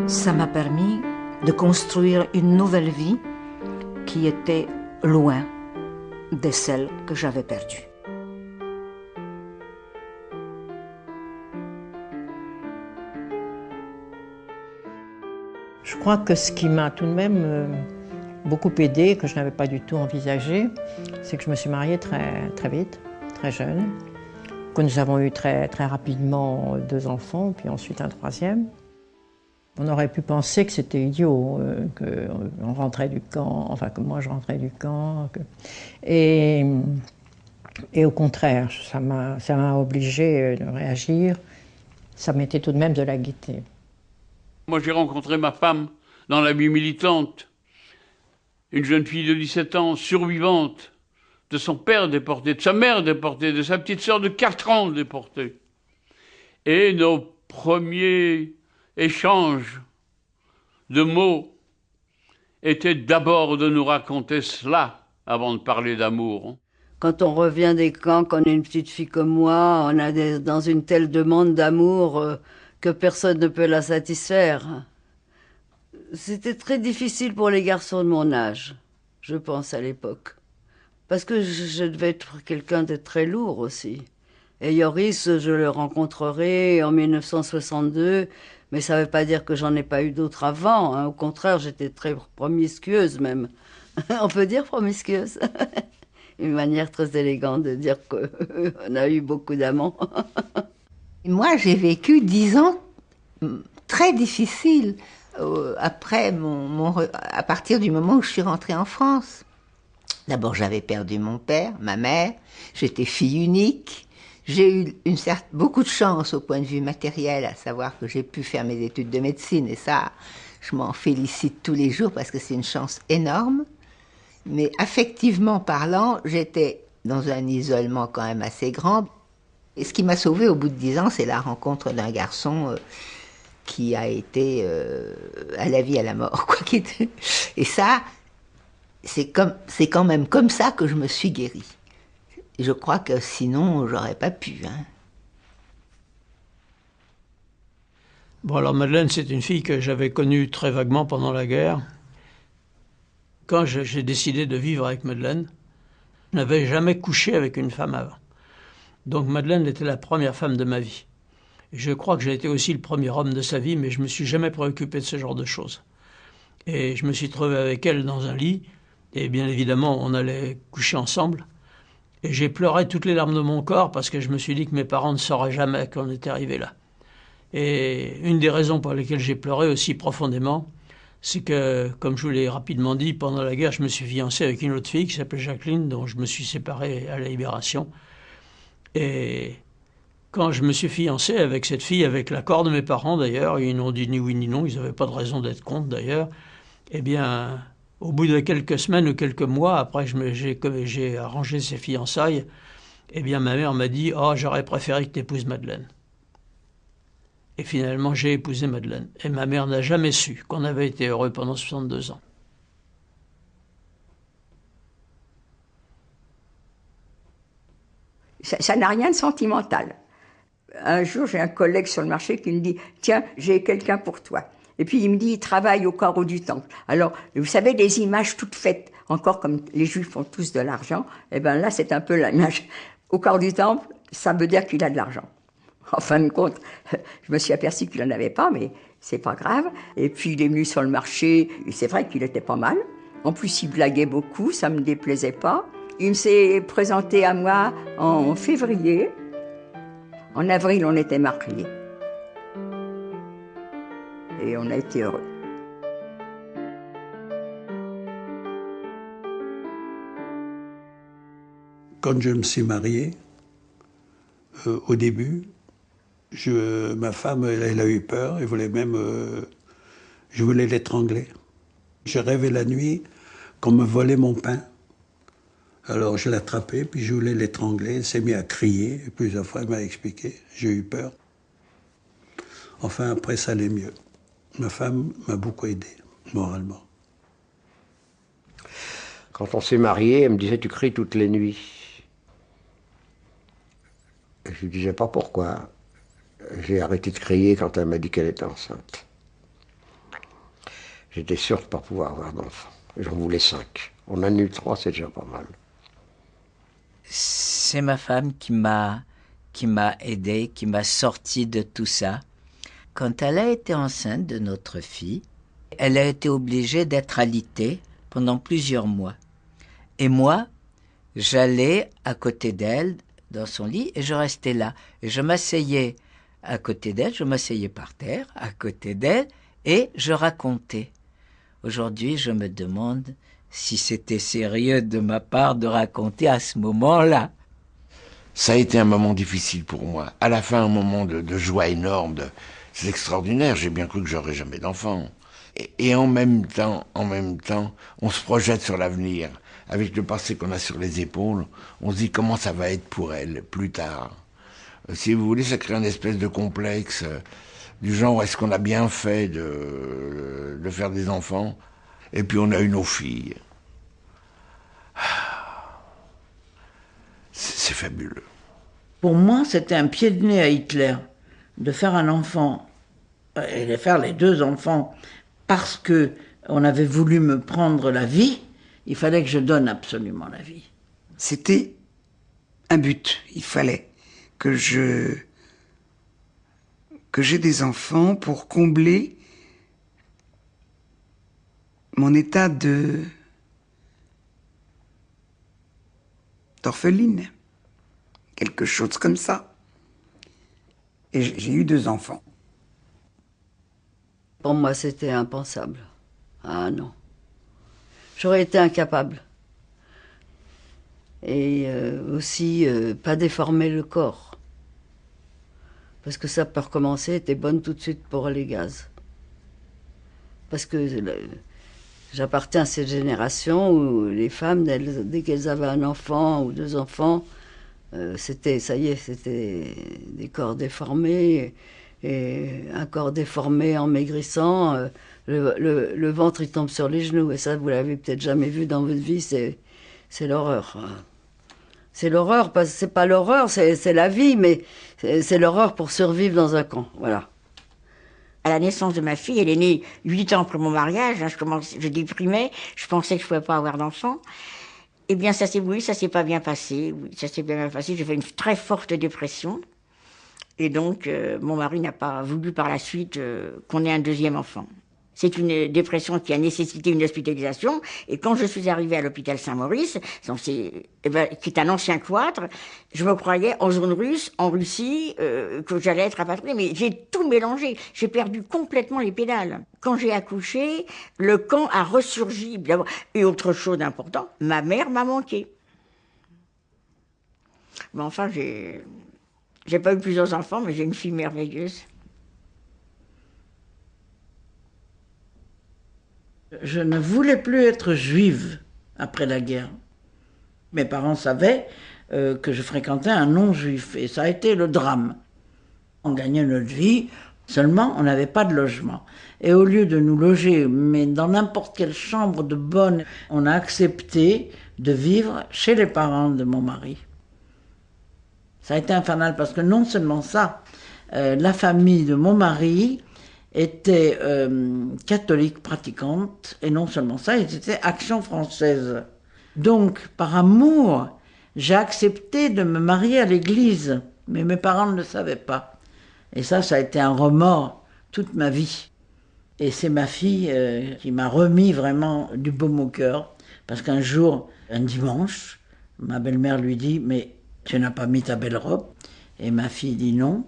Ça m'a permis de construire une nouvelle vie qui était loin de celle que j'avais perdue. Je crois que ce qui m'a tout de même beaucoup aidé, que je n'avais pas du tout envisagé, c'est que je me suis mariée très, très vite, très jeune, que nous avons eu très, très rapidement 2 enfants, puis ensuite un 3e. On aurait pu penser que c'était idiot, qu'on rentrait du camp, enfin que moi je rentrais du camp. Et au contraire, ça m'a obligé de réagir. Ça mettait tout de même de la gaieté. Moi j'ai rencontré ma femme dans la vie militante. Une jeune fille de 17 ans, survivante, de son père déporté, de sa mère déportée, de sa petite sœur de 4 ans déportée. Et nos premiers échanges de mots étaient d'abord de nous raconter cela avant de parler d'amour. Quand on revient des camps, quand on est une petite fille comme moi, on a dans une telle demande d'amour que personne ne peut la satisfaire. C'était très difficile pour les garçons de mon âge, je pense, à l'époque. Parce que je devais être quelqu'un de très lourd aussi. Et Yoris, je le rencontrerai en 1962, mais ça ne veut pas dire que j'en ai pas eu d'autres avant. Hein. Au contraire, j'étais très promiscueuse même. On peut dire promiscueuse. Une manière très élégante de dire qu'on a eu beaucoup d'amants. Moi, j'ai vécu 10 ans très difficiles après à partir du moment où je suis rentrée en France. D'abord, j'avais perdu mon père, ma mère, j'étais fille unique. J'ai eu beaucoup de chance au point de vue matériel, à savoir que j'ai pu faire mes études de médecine, et ça, je m'en félicite tous les jours parce que c'est une chance énorme. Mais affectivement parlant, j'étais dans un isolement quand même assez grand. Et ce qui m'a sauvée au bout de 10 ans, c'est la rencontre d'un garçon qui a été à la vie, à la mort, quoi. Et ça, c'est quand même comme ça que je me suis guérie. Je crois que sinon, j'aurais pas pu. Hein. Bon, alors Madeleine, c'est une fille que j'avais connue très vaguement pendant la guerre. Quand j'ai décidé de vivre avec Madeleine, je n'avais jamais couché avec une femme avant. Donc Madeleine était la première femme de ma vie. Et je crois que j'ai été aussi le premier homme de sa vie, mais je ne me suis jamais préoccupé de ce genre de choses. Et je me suis trouvé avec elle dans un lit, et bien évidemment, on allait coucher ensemble. Et j'ai pleuré toutes les larmes de mon corps parce que je me suis dit que mes parents ne sauraient jamais qu'on était arrivé là. Et une des raisons pour lesquelles j'ai pleuré aussi profondément, c'est que, comme je vous l'ai rapidement dit, pendant la guerre, je me suis fiancé avec une autre fille qui s'appelait Jacqueline, dont je me suis séparé à la Libération. Et quand je me suis fiancé avec cette fille, avec l'accord de mes parents d'ailleurs, ils n'ont dit ni oui ni non, ils n'avaient pas de raison d'être contre d'ailleurs, eh bien, au bout de quelques semaines ou quelques mois, après que j'ai arrangé ces fiançailles, eh bien, ma mère m'a dit « Oh, j'aurais préféré que tu épouses Madeleine ». Et finalement, j'ai épousé Madeleine. Et ma mère n'a jamais su qu'on avait été heureux pendant 62 ans. Ça n'a rien de sentimental. Un jour, j'ai un collègue sur le marché qui me dit « Tiens, j'ai quelqu'un pour toi ». Et puis il me dit « Il travaille au carreau du temple ». Alors, vous savez, des images toutes faites, encore comme les Juifs font tous de l'argent, et bien là, c'est un peu l'image. Au carreau du temple, ça veut dire qu'il a de l'argent. En fin de compte, je me suis aperçu qu'il n'en avait pas, mais c'est pas grave. Et puis il est venu sur le marché, et c'est vrai qu'il était pas mal. En plus, il blaguait beaucoup, ça me déplaisait pas. Il s'est présenté à moi en février. En avril, on était mariés. Et on a été heureux. Quand je me suis marié, au début, ma femme, elle a eu peur, elle voulait même... je voulais l'étrangler. Je rêvais la nuit qu'on me volait mon pain. Alors je l'ai attrapé, puis je voulais l'étrangler. Elle s'est mise à crier, et plusieurs fois elle m'a expliqué. J'ai eu peur. Enfin, après, ça allait mieux. Ma femme m'a beaucoup aidé, moralement. Quand on s'est mariés, elle me disait « Tu cries toutes les nuits ». Je ne disais pas pourquoi. J'ai arrêté de crier quand elle m'a dit qu'elle était enceinte. J'étais sûr de ne pas pouvoir avoir d'enfant. J'en voulais 5. On en a eu 3, c'est déjà pas mal. C'est ma femme qui m'a aidé, qui m'a sorti de tout ça. Quand elle a été enceinte de notre fille, elle a été obligée d'être alitée pendant plusieurs mois. Et moi, j'allais à côté d'elle dans son lit et je restais là. Et je m'asseyais à côté d'elle, je m'asseyais par terre à côté d'elle et je racontais. Aujourd'hui, je me demande si c'était sérieux de ma part de raconter à ce moment-là. Ça a été un moment difficile pour moi. À la fin, un moment de joie énorme. C'est extraordinaire, j'ai bien cru que j'aurais jamais d'enfant. Et en même temps, on se projette sur l'avenir. Avec le passé qu'on a sur les épaules, on se dit comment ça va être pour elle plus tard. Si vous voulez, ça crée une espèce de complexe du genre, est-ce qu'on a bien fait de faire des enfants? Et puis on a eu nos filles. C'est fabuleux. Pour moi, c'était un pied de nez à Hitler de faire un enfant et de faire les 2 enfants parce que on avait voulu me prendre la vie. Il fallait que je donne absolument la vie. C'était un but. Il fallait que j'ai des enfants pour combler mon état d'orpheline. Quelque chose comme ça. Et j'ai eu 2 enfants. Pour moi, c'était impensable. Ah non. J'aurais été incapable. Et aussi, pas déformer le corps. Parce que ça peut recommencer, t'es bonne tout de suite pour les gaz. Parce que j'appartiens à cette génération où les femmes, dès qu'elles avaient un enfant ou 2 enfants, c'était, ça y est, c'était des corps déformés. Et un corps déformé en maigrissant, le ventre il tombe sur les genoux. Et ça, vous l'avez peut-être jamais vu dans votre vie, c'est l'horreur. C'est l'horreur, parce que c'est pas l'horreur, c'est la vie, mais c'est l'horreur pour survivre dans un camp. Voilà. À la naissance de ma fille, elle est née 8 ans après mon mariage, hein, je déprimais, je pensais que je ne pouvais pas avoir d'enfant. Eh bien, ça s'est pas bien passé. Oui, ça s'est bien passé. J'ai fait une très forte dépression. Et donc, mon mari n'a pas voulu par la suite qu'on ait un deuxième enfant. C'est une dépression qui a nécessité une hospitalisation. Et quand je suis arrivée à l'hôpital Saint-Maurice, qui est un ancien cloître, je me croyais en zone russe, en Russie, que j'allais être rapatriée. Mais j'ai tout mélangé. J'ai perdu complètement les pédales. Quand j'ai accouché, le camp a ressurgi. Et autre chose d'important, ma mère m'a manqué. Mais enfin, j'ai pas eu plusieurs enfants, mais j'ai une fille merveilleuse. Je ne voulais plus être juive après la guerre. Mes parents savaient que je fréquentais un non-juif et ça a été le drame. On gagnait notre vie, seulement on n'avait pas de logement. Et au lieu de nous loger, mais dans n'importe quelle chambre de bonne, on a accepté de vivre chez les parents de mon mari. Ça a été infernal parce que non seulement ça, la famille de mon mari était catholique pratiquante, et non seulement ça, ils étaient Action française. Donc, par amour, j'ai accepté de me marier à l'église, mais mes parents ne le savaient pas. Et ça a été un remords toute ma vie. Et c'est ma fille qui m'a remis vraiment du baume au cœur, parce qu'un jour, un dimanche, ma belle-mère lui dit « Mais tu n'as pas mis ta belle robe ?» Et ma fille dit non.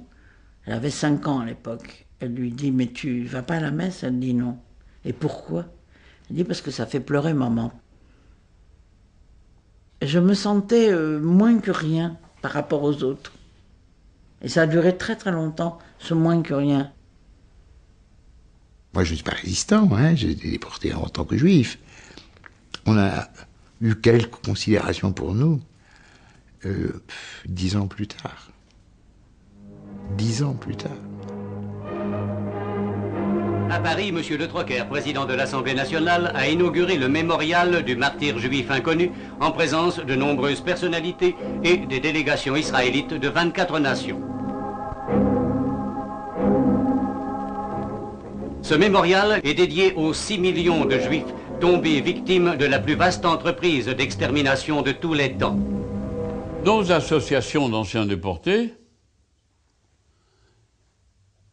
Elle avait 5 ans à l'époque. Elle lui dit, mais tu vas pas à la messe? Elle dit non. Et pourquoi? Elle dit, parce que ça fait pleurer maman. Je me sentais moins que rien par rapport aux autres. Et ça a duré très très longtemps, ce moins que rien. Moi, je ne suis pas résistant, hein. J'ai été déporté en tant que juif. On a eu quelques considérations pour nous 10 ans plus tard. 10 ans plus tard. À Paris, M. De Trocker, président de l'Assemblée nationale, a inauguré le mémorial du martyr juif inconnu en présence de nombreuses personnalités et des délégations israélites de 24 nations. Ce mémorial est dédié aux 6 millions de juifs tombés victimes de la plus vaste entreprise d'extermination de tous les temps. Nos associations d'anciens déportés,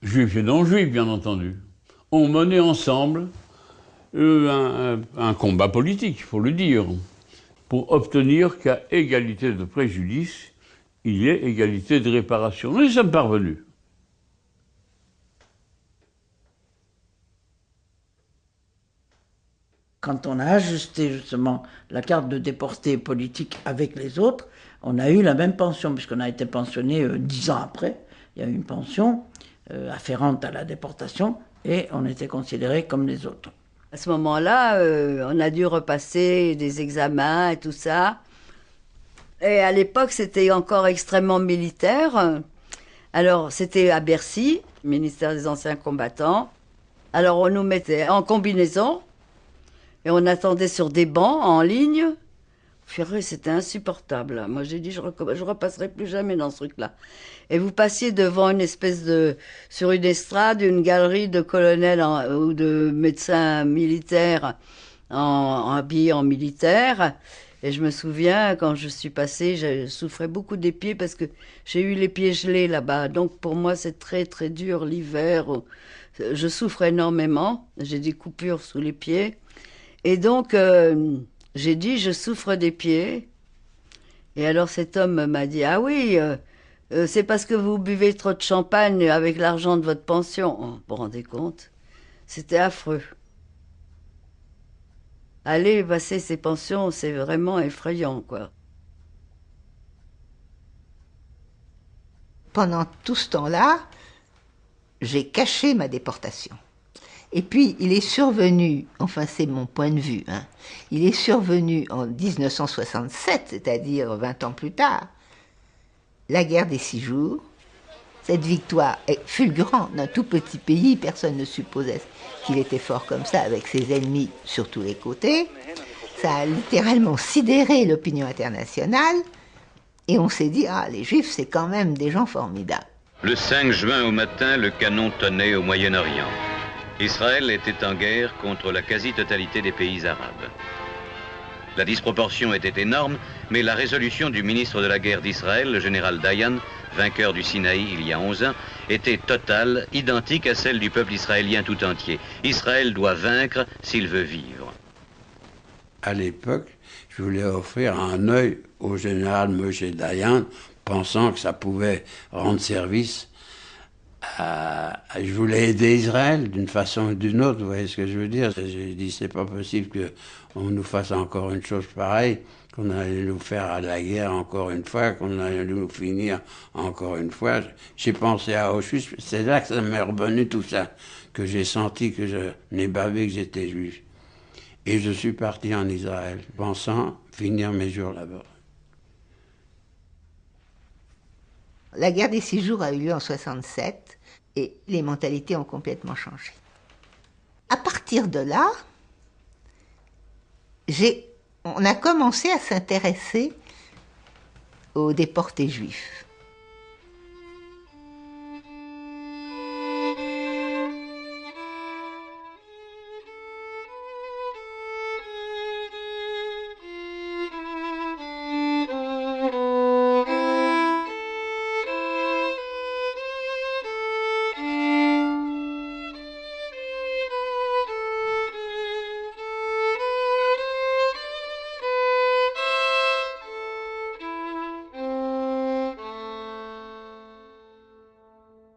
juifs et non-juifs bien entendu, ont mené ensemble un combat politique, il faut le dire, pour obtenir qu'à égalité de préjudice, il y ait égalité de réparation. Nous y sommes parvenus. Quand on a ajusté justement la carte de déporté politique avec les autres, on a eu la même pension, puisqu'on a été pensionné 10 ans après. Il y a eu une pension afférente à la déportation, et on était considérés comme les autres. À ce moment-là, on a dû repasser des examens et tout ça. Et à l'époque, c'était encore extrêmement militaire. Alors, c'était à Bercy, ministère des Anciens Combattants. Alors, on nous mettait en combinaison et on attendait sur des bancs en ligne. C'était insupportable. Moi, j'ai dit, je repasserai plus jamais dans ce truc-là. Et vous passiez devant une espèce sur une estrade, une galerie de colonels ou de médecins militaires habillés en militaire. Et je me souviens, quand je suis passée, je souffrais beaucoup des pieds parce que j'ai eu les pieds gelés là-bas. Donc, pour moi, c'est très, très dur l'hiver. Je souffre énormément. J'ai des coupures sous les pieds. Et donc, j'ai dit, je souffre des pieds. Et alors cet homme m'a dit, ah oui, c'est parce que vous buvez trop de champagne avec l'argent de votre pension. Oh, vous vous rendez compte? C'était affreux. Aller passer ces pensions, c'est vraiment effrayant, quoi. Pendant tout ce temps-là, j'ai caché ma déportation. Et puis, il est survenu, enfin c'est mon point de vue, hein, il est survenu en 1967, c'est-à-dire 20 ans plus tard, la guerre des 6 jours, Cette victoire est fulgurante. D'un tout petit pays, personne ne supposait qu'il était fort comme ça, avec ses ennemis sur tous les côtés. Ça a littéralement sidéré l'opinion internationale. Et on s'est dit, ah, les Juifs, c'est quand même des gens formidables. Le 5 juin au matin, le canon tonnait au Moyen-Orient. Israël était en guerre contre la quasi-totalité des pays arabes. La disproportion était énorme, mais la résolution du ministre de la guerre d'Israël, le général Dayan, vainqueur du Sinaï il y a 11 ans, était totale, identique à celle du peuple israélien tout entier. Israël doit vaincre s'il veut vivre. À l'époque, je voulais offrir un œil au général Moshe Dayan, pensant que ça pouvait rendre service. Je voulais aider Israël d'une façon ou d'une autre, vous voyez ce que je veux dire. J'ai dit, c'est pas possible qu'on nous fasse encore une chose pareille, qu'on allait nous faire à la guerre encore une fois, qu'on allait nous finir encore une fois. J'ai pensé à Auschwitz, c'est là que ça m'est revenu tout ça, que j'ai senti que je n'ai bavé que j'étais juif. Et je suis parti en Israël, pensant finir mes jours là-bas. La guerre des 6 jours a eu lieu en 1967 et les mentalités ont complètement changé. À partir de là, on a commencé à s'intéresser aux déportés juifs.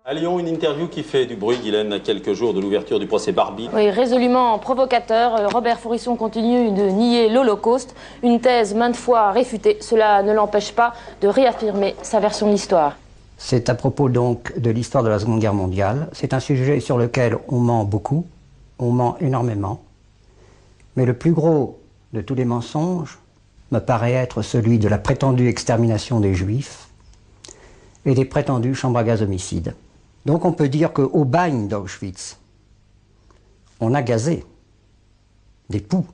À Lyon, une interview qui fait du bruit, Guylaine, à quelques jours de l'ouverture du procès Barbie. Oui, résolument provocateur, Robert Faurisson continue de nier l'Holocauste, une thèse maintes fois réfutée. Cela ne l'empêche pas de réaffirmer sa version de l'histoire. C'est à propos donc de l'histoire de la Seconde Guerre mondiale. C'est un sujet sur lequel on ment beaucoup, on ment énormément. Mais le plus gros de tous les mensonges me paraît être celui de la prétendue extermination des Juifs et des prétendues chambres à gaz homicides. Donc on peut dire qu'au bagne d'Auschwitz, on a gazé des poux.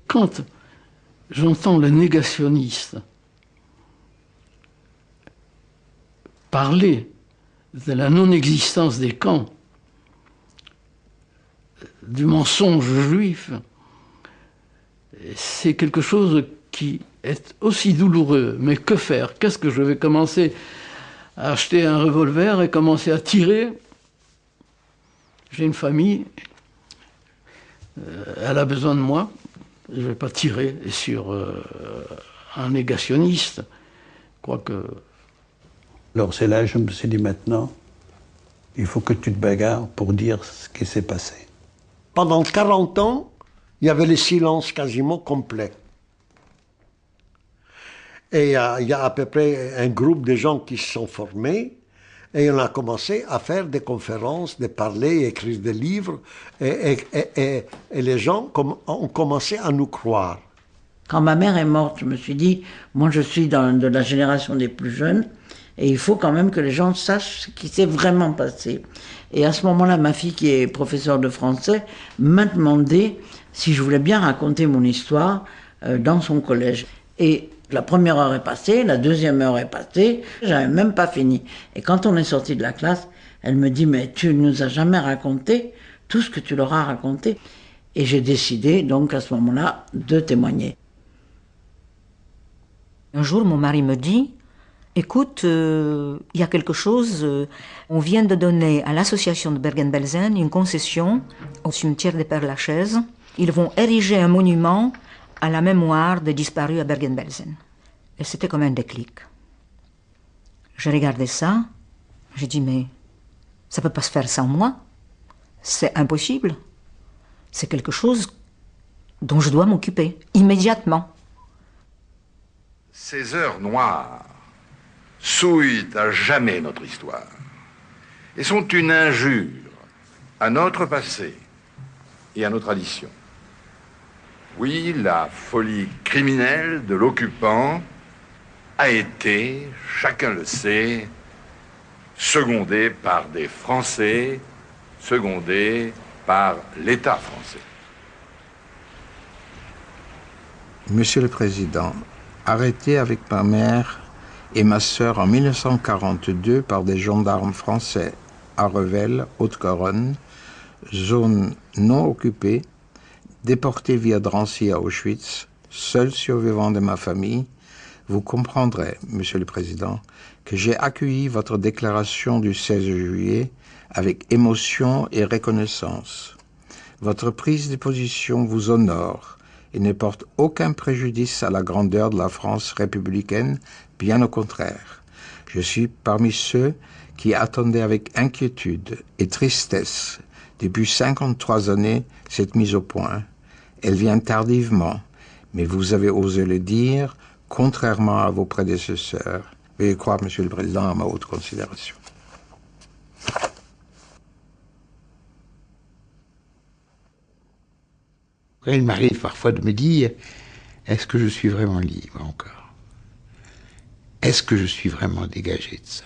Quand j'entends les négationnistes parler de la non-existence des camps, du mensonge juif, c'est quelque chose qui est aussi douloureux. Mais que faire? Qu'est-ce que je vais commencer à acheter un revolver et commencer à tirer? J'ai une famille, elle a besoin de moi, je ne vais pas tirer sur un négationniste. Je crois que... Alors c'est là que je me suis dit maintenant, il faut que tu te bagarres pour dire ce qui s'est passé. Pendant 40 ans, il y avait le silence quasiment complet. Et il y a à peu près un groupe de gens qui se sont formés et on a commencé à faire des conférences, de parler, écrire des livres et les gens ont commencé à nous croire. Quand ma mère est morte, je me suis dit, moi je suis de la génération des plus jeunes et il faut quand même que les gens sachent ce qui s'est vraiment passé. Et à ce moment-là, ma fille qui est professeure de français m'a demandé si je voulais bien raconter mon histoire dans son collège. Et la première heure est passée, la deuxième heure est passée, j'avais même pas fini. Et quand on est sorti de la classe, elle me dit, mais tu nous as jamais raconté tout ce que tu leur as raconté. Et j'ai décidé donc à ce moment-là de témoigner. Un jour, mon mari me dit, écoute, il y a quelque chose, on vient de donner à l'association de Bergen-Belsen une concession au cimetière des Pères-Lachaise. Ils vont ériger un monument à la mémoire des disparus à Bergen-Belsen. Et c'était comme un déclic. J'ai regardé ça, j'ai dit, mais ça ne peut pas se faire sans moi. C'est impossible. C'est quelque chose dont je dois m'occuper, immédiatement. Ces heures noires souillent à jamais notre histoire et sont une injure à notre passé et à nos traditions. Oui, la folie criminelle de l'occupant a été, chacun le sait, secondé par des Français, secondé par l'État français. Monsieur le Président, arrêté avec ma mère et ma sœur en 1942 par des gendarmes français à Revel, Haute-Garonne, zone non occupée, déporté via Drancy à Auschwitz, seul survivant de ma famille, vous comprendrez, Monsieur le Président, que j'ai accueilli votre déclaration du 16 juillet avec émotion et reconnaissance. Votre prise de position vous honore et ne porte aucun préjudice à la grandeur de la France républicaine, bien au contraire. Je suis parmi ceux qui attendaient avec inquiétude et tristesse depuis 53 années cette mise au point. Elle vient tardivement, mais vous avez osé le dire, contrairement à vos prédécesseurs. Veuillez croire, Monsieur le Président, à ma haute considération. Il m'arrive parfois de me dire, est-ce que je suis vraiment libre encore? Est-ce que je suis vraiment dégagé de ça?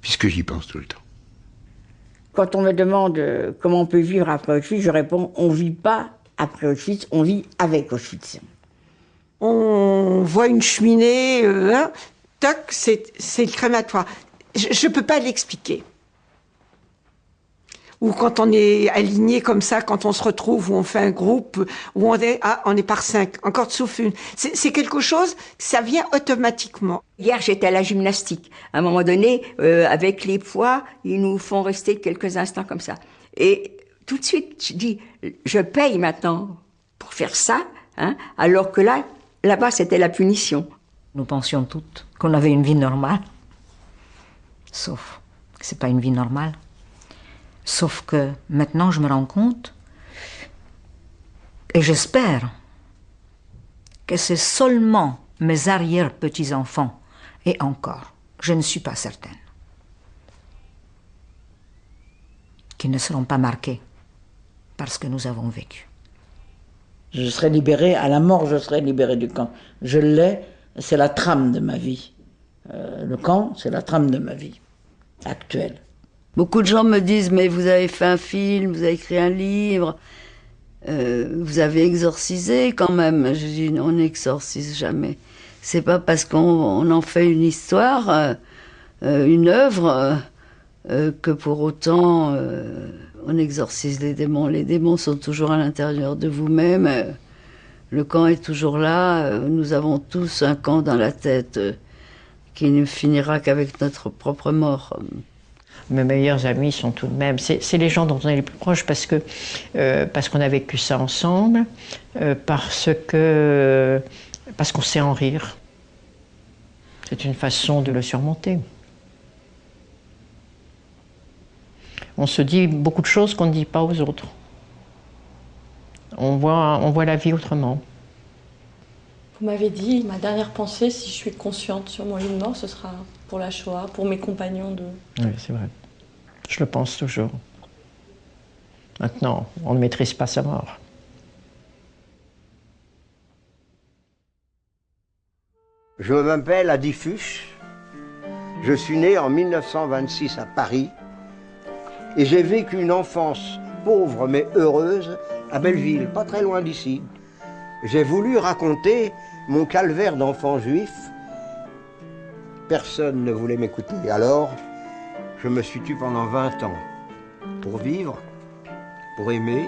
Puisque j'y pense tout le temps. Quand on me demande comment on peut vivre après Auschwitz, je réponds, on ne vit pas après Auschwitz, on vit avec Auschwitz. On voit une cheminée, toc, c'est le crématoire. Je ne peux pas l'expliquer. Ou quand on est aligné comme ça, quand on se retrouve, où on fait un groupe, où on est par 5, encore sauf une. C'est quelque chose, ça vient automatiquement. Hier, j'étais à la gymnastique. À un moment donné, avec les poids, ils nous font rester quelques instants comme ça. Et tout de suite, je dis, je paye maintenant pour faire ça, hein, alors que là-bas, c'était la punition. Nous pensions toutes qu'on avait une vie normale. Sauf que c'est pas une vie normale. Sauf que maintenant, je me rends compte, et j'espère que c'est seulement mes arrière-petits-enfants, et encore, je ne suis pas certaine, qui ne seront pas marqués par ce que nous avons vécu. Je serai libéré, à la mort, je serai libéré du camp. Je l'ai, c'est la trame de ma vie. Le camp, c'est la trame de ma vie actuelle. Beaucoup de gens me disent, mais vous avez fait un film, vous avez écrit un livre, vous avez exorcisé quand même. Je dis, on n'exorcise jamais. C'est pas parce qu'on en fait une histoire, une œuvre, que pour autant on exorcise les démons. Les démons sont toujours à l'intérieur de vous-même. Le camp est toujours là. Nous avons tous un camp dans la tête qui ne finira qu'avec notre propre mort. Mes meilleurs amis sont tout de même, c'est les gens dont on est les plus proches parce qu'on a vécu ça ensemble, parce qu'on sait en rire. C'est une façon de le surmonter. On se dit beaucoup de choses qu'on ne dit pas aux autres. On voit la vie autrement. Vous m'avez dit, ma dernière pensée, si je suis consciente sur mon lit de mort, ce sera pour la Shoah, pour mes compagnons de... Oui, c'est vrai. Je le pense toujours. Maintenant, on ne maîtrise pas sa mort. Je m'appelle Adi Fuchs. Je suis né en 1926 à Paris et j'ai vécu une enfance pauvre mais heureuse à Belleville, pas très loin d'ici. J'ai voulu raconter mon calvaire d'enfant juif. Personne ne voulait m'écouter. Alors, je me suis tue pendant 20 ans pour vivre, pour aimer.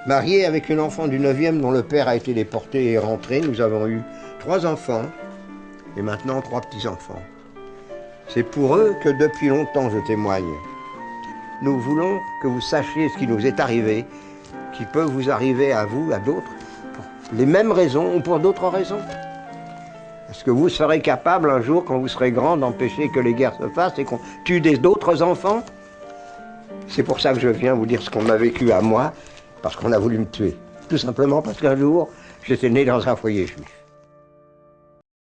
Marié avec une enfant du 9e dont le père a été déporté et est rentré, nous avons eu 3 enfants et maintenant 3 petits-enfants. C'est pour eux que depuis longtemps je témoigne. Nous voulons que vous sachiez ce qui nous est arrivé, qui peut vous arriver à vous, à d'autres, pour les mêmes raisons ou pour d'autres raisons. Est-ce que vous serez capable un jour, quand vous serez grand, d'empêcher que les guerres se fassent et qu'on tue d'autres enfants? C'est pour ça que je viens vous dire ce qu'on m'a vécu à moi, parce qu'on a voulu me tuer. Tout simplement parce qu'un jour, j'étais né dans un foyer juif.